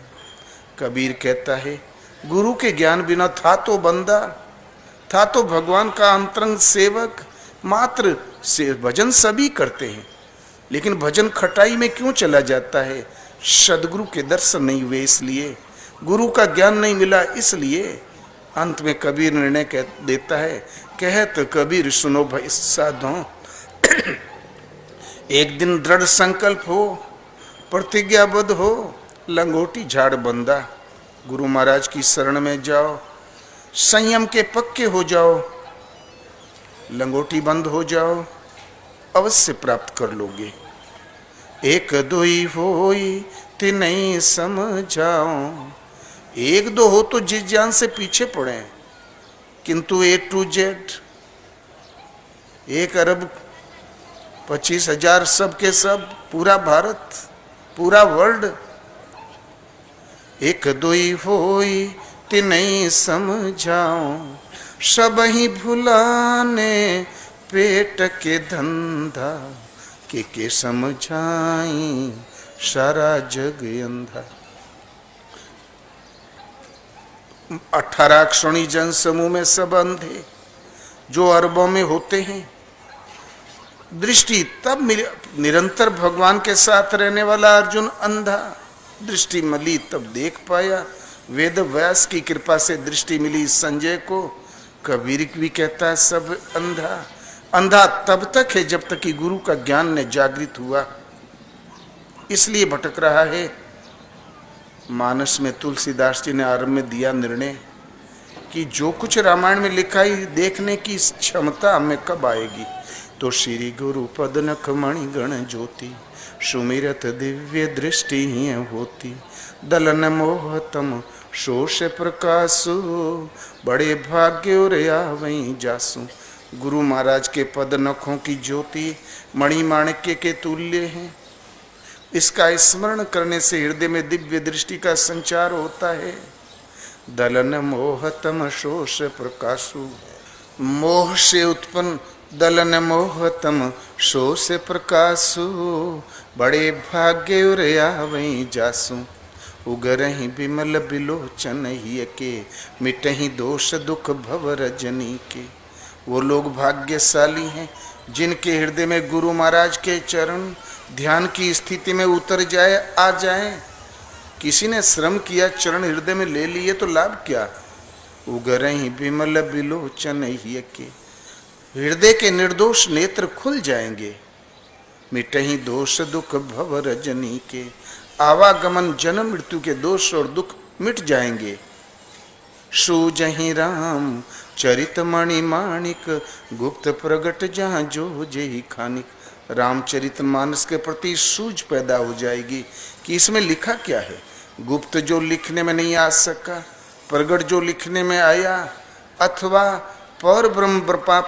कबीर कहता है, गुरु के ज्ञान बिना था तो बंदा, था तो भगवान का अंतरंग सेवक मात्र से। भजन सभी करते हैं, लेकिन भजन खटाई में क्यों चला जाता है? सदगुरु के दर्शन नहीं हुए इसलिए, गुरु का ज्ञान नहीं मिला इसलिए। अंत में कबीर निर्णय कह देता है, कहत कबीर सुनो भाई साधों, एक दिन दृढ़ संकल्प हो, प्रतिज्ञाबद्ध हो, लंगोटी झाड़ बंदा, गुरु महाराज की शरण में जाओ, संयम के पक्के हो जाओ, लंगोटी बंद हो जाओ, अवश्य प्राप्त कर लोगे। एक दोई होई तिनई समझाओ, एक दो हो तो जिस जान से पीछे पड़े, किंतु A to Z 1,25,000 सब के सब, पूरा भारत, पूरा वर्ल्ड। एक दोई होई तिनई समझाओ, सब ही भुलाने पेट के धंधा, के समझाई सारा जग अंधा। 18 अक्षणी जन समूह में सब अंधे, जो अरबों में होते हैं। दृष्टि तब निरंतर भगवान के साथ रहने वाला अर्जुन अंधा, दृष्टि मिली तब देख पाया। वेद व्यास की कृपा से दृष्टि मिली संजय को। कबीर भी कहता है सब अंधा। अंधा तब तक है जब तक कि गुरु का ज्ञान ने जागृत हुआ, इसलिए भटक रहा है। मानस में तुलसीदास जी ने आरंभ में दिया निर्णय कि जो कुछ रामायण में लिखा है देखने की क्षमता हमें कब आएगी। तो श्री गुरु पद नख मणि गण ज्योति, सुमिरत दिव्य दृष्टि ही होती। दलन मोहतम शोष प्रकाशु, बड़े भाग्य और आवई जासु। गुरु महाराज के पद नखों की ज्योति मणि माणिक्य के तुल्य है। इसका स्मरण करने से हृदय में दिव्य दृष्टि का संचार होता है। दलन मोहतम शोष प्रकाशु, मोह से उत्पन्न दलन मोहतम शोष प्रकाशु, बड़े भाग्य और आवई जासु। उगरहि बिमल बिलोचन ही के, मिटहि दोष दुख भव रजनी के। वो लोग भाग्यशाली हैं जिनके हृदय में गुरु महाराज के चरण ध्यान की स्थिति में उतर जाए, आ जाए। किसी ने श्रम किया, चरण हृदय में ले लिए तो लाभ क्या? उगरहि बिमल बिलोचन ही के, हृदय के निर्दोष नेत्र खुल जाएंगे। मिटहि दोष दुख भव रजनी के, आवागमन जन्म मृत्यु के दोष और दुख मिट जाएंगे। सूजहि राम चरित मणि माणिक, गुप्त प्रगट जहाँ जो जेहि खानिक। रामचरित मानस के प्रति सूझ पैदा हो जाएगी कि इसमें लिखा क्या है। गुप्त जो लिखने में नहीं आ सका, प्रगट जो लिखने में आया, अथवा पर ब्रह्म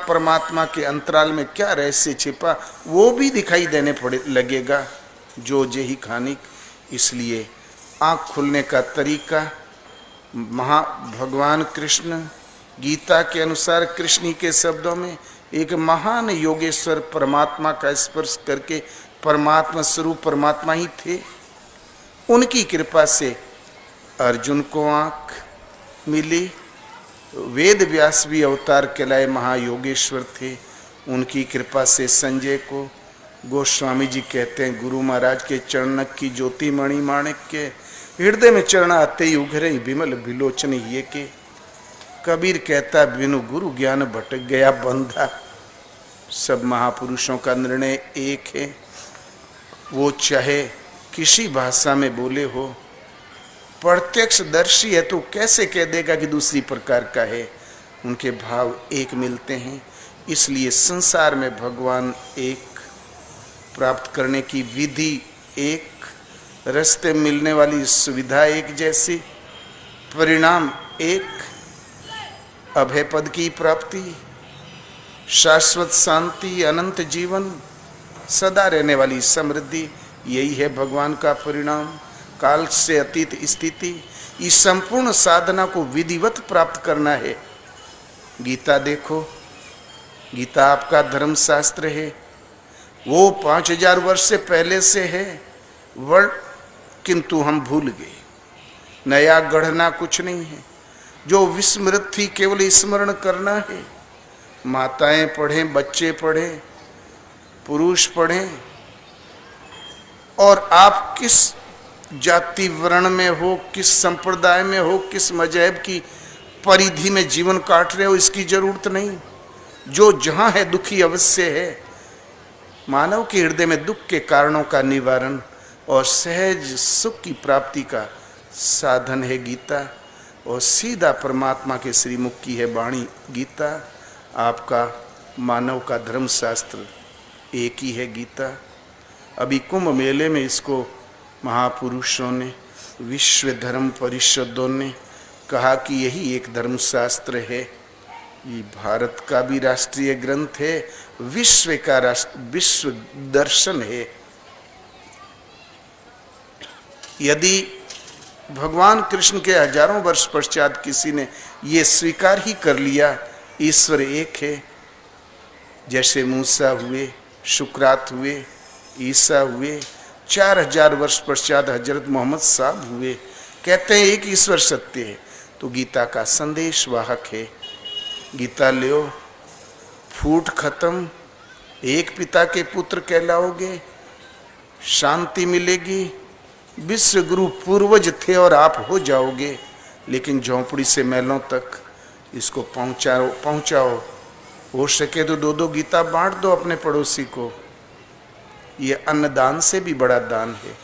परमात्मा के अंतराल में क्या रहस्य छिपा, वो भी दिखाई देने पड़े लगेगा। जो जेहि खानिक। इसलिए आँख खुलने का तरीका भगवान कृष्ण गीता के अनुसार कृष्ण के शब्दों में एक महान योगेश्वर परमात्मा का स्पर्श करके परमात्मा स्वरूप परमात्मा ही थे। उनकी कृपा से अर्जुन को आँख मिली। वेद व्यास भी अवतार कहलाए महायोगेश्वर थे। उनकी कृपा से संजय को गोस्वामी जी कहते हैं, गुरु महाराज के चरणक की ज्योति मणि माणिक के हृदय में चरण आते ही उघरे विमल विलोचन ये के। कबीर कहता, बिनु गुरु ज्ञान भटक गया बंधा। सब महापुरुषों का निर्णय एक है, वो चाहे किसी भाषा में बोले हो, प्रत्यक्षदर्शी है तो कैसे कह देगा कि दूसरी प्रकार का है। उनके भाव एक मिलते हैं। इसलिए संसार में भगवान एक, प्राप्त करने की विधि एक, रास्ते मिलने वाली सुविधा एक जैसी, परिणाम एक, अभय पद की प्राप्ति, शाश्वत शांति, अनंत जीवन, सदा रहने वाली समृद्धि, यही है भगवान का परिणाम। काल से अतीत स्थिति, इस संपूर्ण साधना को विधिवत प्राप्त करना है। गीता देखो, गीता आपका धर्म शास्त्र है, वो 5000 वर्ष से पहले से है वर्ड, किंतु हम भूल गए। नया गढ़ना कुछ नहीं है, जो विस्मृत थी केवल स्मरण करना है। माताएं पढ़ें, बच्चे पढ़ें, पुरुष पढ़ें, और आप किस जाति वर्ण में हो, किस संप्रदाय में हो, किस मजहब की परिधि में जीवन काट रहे हो, इसकी जरूरत नहीं। जो जहां है दुखी अवश्य है। मानव के हृदय में दुख के कारणों का निवारण और सहज सुख की प्राप्ति का साधन है गीता, और सीधा परमात्मा के श्रीमुख की है वाणी गीता। आपका मानव का धर्म शास्त्र एक ही है गीता। अभी कुंभ मेले में इसको महापुरुषों ने, विश्व धर्म परिषदों ने कहा कि यही एक धर्म शास्त्र है। ये भारत का भी राष्ट्रीय ग्रंथ है, विश्व का विश्व दर्शन है। यदि भगवान कृष्ण के हजारों वर्ष पश्चात किसी ने ये स्वीकार ही कर लिया ईश्वर एक है, जैसे मूसा हुए, शुक्रात हुए, ईसा हुए, 4000 वर्ष पश्चात हजरत मोहम्मद साहब हुए, कहते हैं एक ईश्वर सत्य है, तो गीता का संदेश वाहक है। गीता लो, फूट खत्म, एक पिता के पुत्र कहलाओगे, शांति मिलेगी, विश्व गुरु पूर्वज थे और आप हो जाओगे। लेकिन झोंपड़ी से महलों तक इसको पहुंचाओ। हो सके तो 2-2 गीता बांट दो अपने पड़ोसी को। ये अन्नदान से भी बड़ा दान है।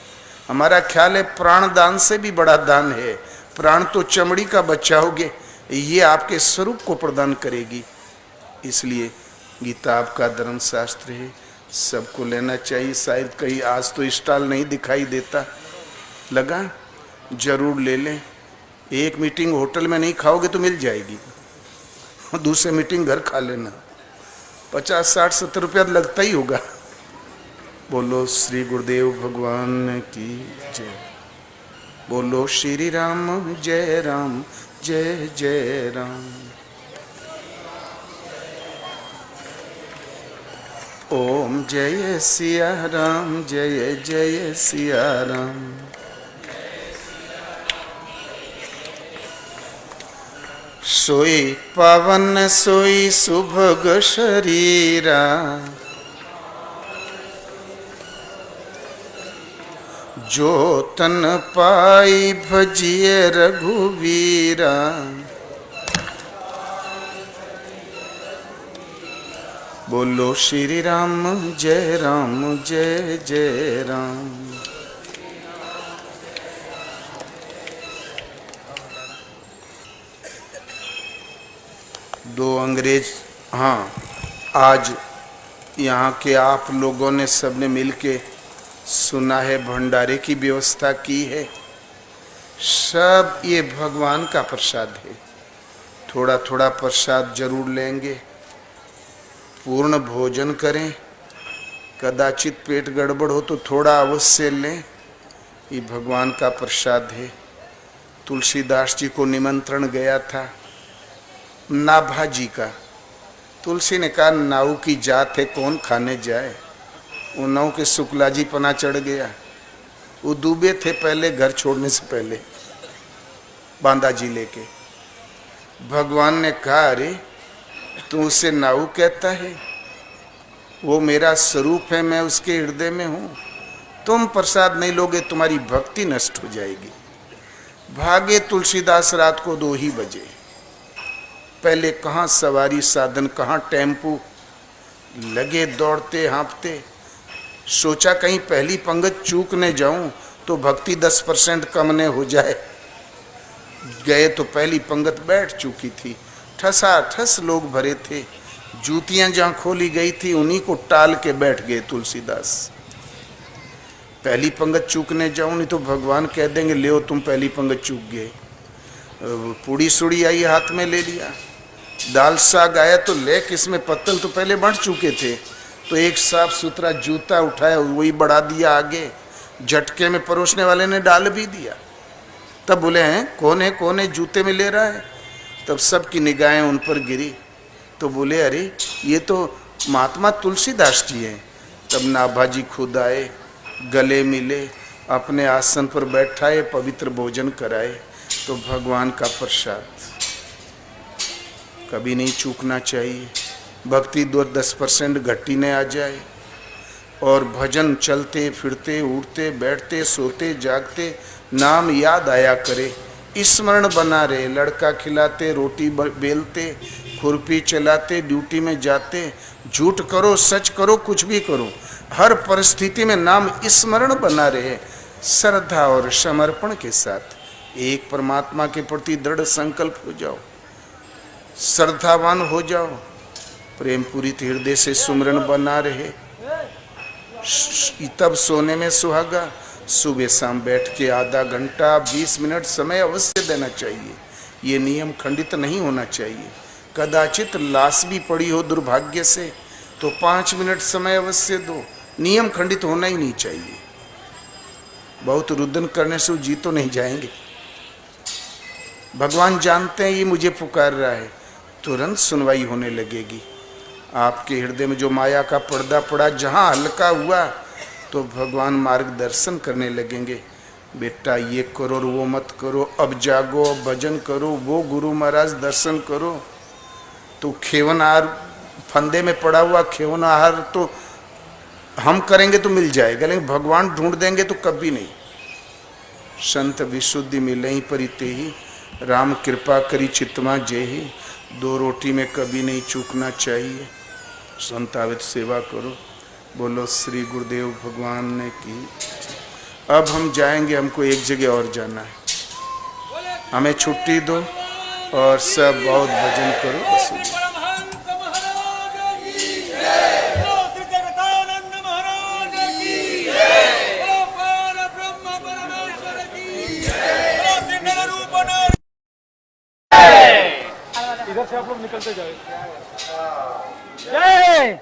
हमारा ख्याल है प्राण दान से भी बड़ा दान है। प्राण तो चमड़ी का बचाओगे, ये आपके स्वरूप को प्रदान करेगी। इसलिए गीता आपका धर्म शास्त्र है, सबको लेना चाहिए। शायद कहीं आज तो स्टॉल नहीं दिखाई देता, लगा जरूर ले लें। एक मीटिंग होटल में नहीं खाओगे तो मिल जाएगी, दूसरी मीटिंग घर खा लेना, 50, 60, 70 रुपया लगता ही होगा। बोलो श्री गुरुदेव भगवान की जय। बोलो श्री राम जय राम जय जय राम। ओम जय सिया राम जय जय सिया राम। सोई पावन सोई सुभग शरीरा, जो तन पाई भजिए रघुवीरा। बोलो श्री राम जय जय राम। दो अंग्रेज, हाँ, आज यहाँ के आप लोगों ने सबने मिलके सुना है भंडारे की व्यवस्था की है। सब ये भगवान का प्रसाद है। थोड़ा थोड़ा प्रसाद जरूर लेंगे, पूर्ण भोजन करें। कदाचित पेट गड़बड़ हो तो थोड़ा अवश्य लें, ये भगवान का प्रसाद है। तुलसीदास जी को निमंत्रण गया था नाभा जी का। तुलसी ने कहा नाऊ की जात है, कौन खाने जाए। उन्नाव के शुक्ला जी पना चढ़ गया। वो डूबे थे पहले, घर छोड़ने से पहले, बांदा जी लेके। भगवान ने कहा अरे तू उसे नाऊ कहता है, वो मेरा स्वरूप है, मैं उसके हृदय में हूं। तुम प्रसाद नहीं लोगे, तुम्हारी भक्ति नष्ट हो जाएगी। भागे तुलसीदास रात को 2 ही बजे। पहले कहाँ सवारी साधन, कहाँ टेम्पू, लगे दौड़ते हाँफते। सोचा कहीं पहली पंगत चूक न जाऊं तो भक्ति 10% कम न हो जाए। गए तो पहली पंगत बैठ चुकी थी, ठसाठस लोग भरे थे। जूतियां जहां खोली गई थी उन्हीं को टाल के बैठ गए तुलसीदास। पहली पंगत चूकने जाऊं नहीं तो भगवान कह देंगे ले तुम पहली पंगत चूक गए। पूड़ी सुड़ी आई हाथ में ले लिया, दाल साग आया तो ले, किसमें पत्तल तो पहले बढ़ चुके थे। तो एक साफ सुथरा जूता उठाया, वही बढ़ा दिया आगे, झटके में परोसने वाले ने डाल भी दिया। तब बोले हैं कौन है जूते में ले रहा है। तब सबकी निगाहें उन पर गिरी तो बोले अरे ये तो महात्मा तुलसीदास जी हैं। तब नाभाजी खुद आए, गले मिले, अपने आसन पर बैठाए, पवित्र भोजन कराए। तो भगवान का प्रसाद कभी नहीं चूकना चाहिए। भक्ति 10% घटी न आ जाए और भजन चलते फिरते उठते बैठते सोते जागते नाम याद आया करे, स्मरण बना रहे। लड़का खिलाते, रोटी बेलते, खुरपी चलाते, ड्यूटी में जाते, झूठ करो सच करो कुछ भी करो, हर परिस्थिति में नाम स्मरण बना रहे। श्रद्धा और समर्पण के साथ एक परमात्मा के प्रति दृढ़ संकल्प हो जाओ, श्रद्धावान हो जाओ, प्रेम पूरित हृदय से सुमरन बना रहे। तब सोने में सुहागा। सुबह शाम बैठ के आधा घंटा 20 मिनट समय अवश्य देना चाहिए। ये नियम खंडित नहीं होना चाहिए। कदाचित लाश भी पड़ी हो दुर्भाग्य से तो 5 मिनट समय अवश्य दो। नियम खंडित होना ही नहीं चाहिए। बहुत रुदन करने से वो जी तो नहीं जाएंगे। भगवान जानते हैं ये मुझे पुकार रहा है, तुरंत सुनवाई होने लगेगी। आपके हृदय में जो माया का पर्दा पड़ा, जहाँ हल्का हुआ तो भगवान मार्गदर्शन करने लगेंगे। बेटा ये करो और वो मत करो, अब जागो, अब भजन करो, वो गुरु महाराज दर्शन करो। तो खेवन आहार फंदे में पड़ा हुआ खेवन आहार तो हम करेंगे तो मिल जाएगा, लेकिन भगवान ढूंढ देंगे तो कभी नहीं। संत विशुद्धि मिले ही परिते ही, राम कृपा करी चित्तमा जय ही। 2 रोटी में कभी नहीं चूकना चाहिए। संतावित सेवा करो। बोलो श्री गुरुदेव भगवान ने की। अब हम जाएंगे, हमको एक जगह और जाना है, हमें छुट्टी दो और सब बहुत भजन करो। बस इधर से आप लोग निकलते जाए। जय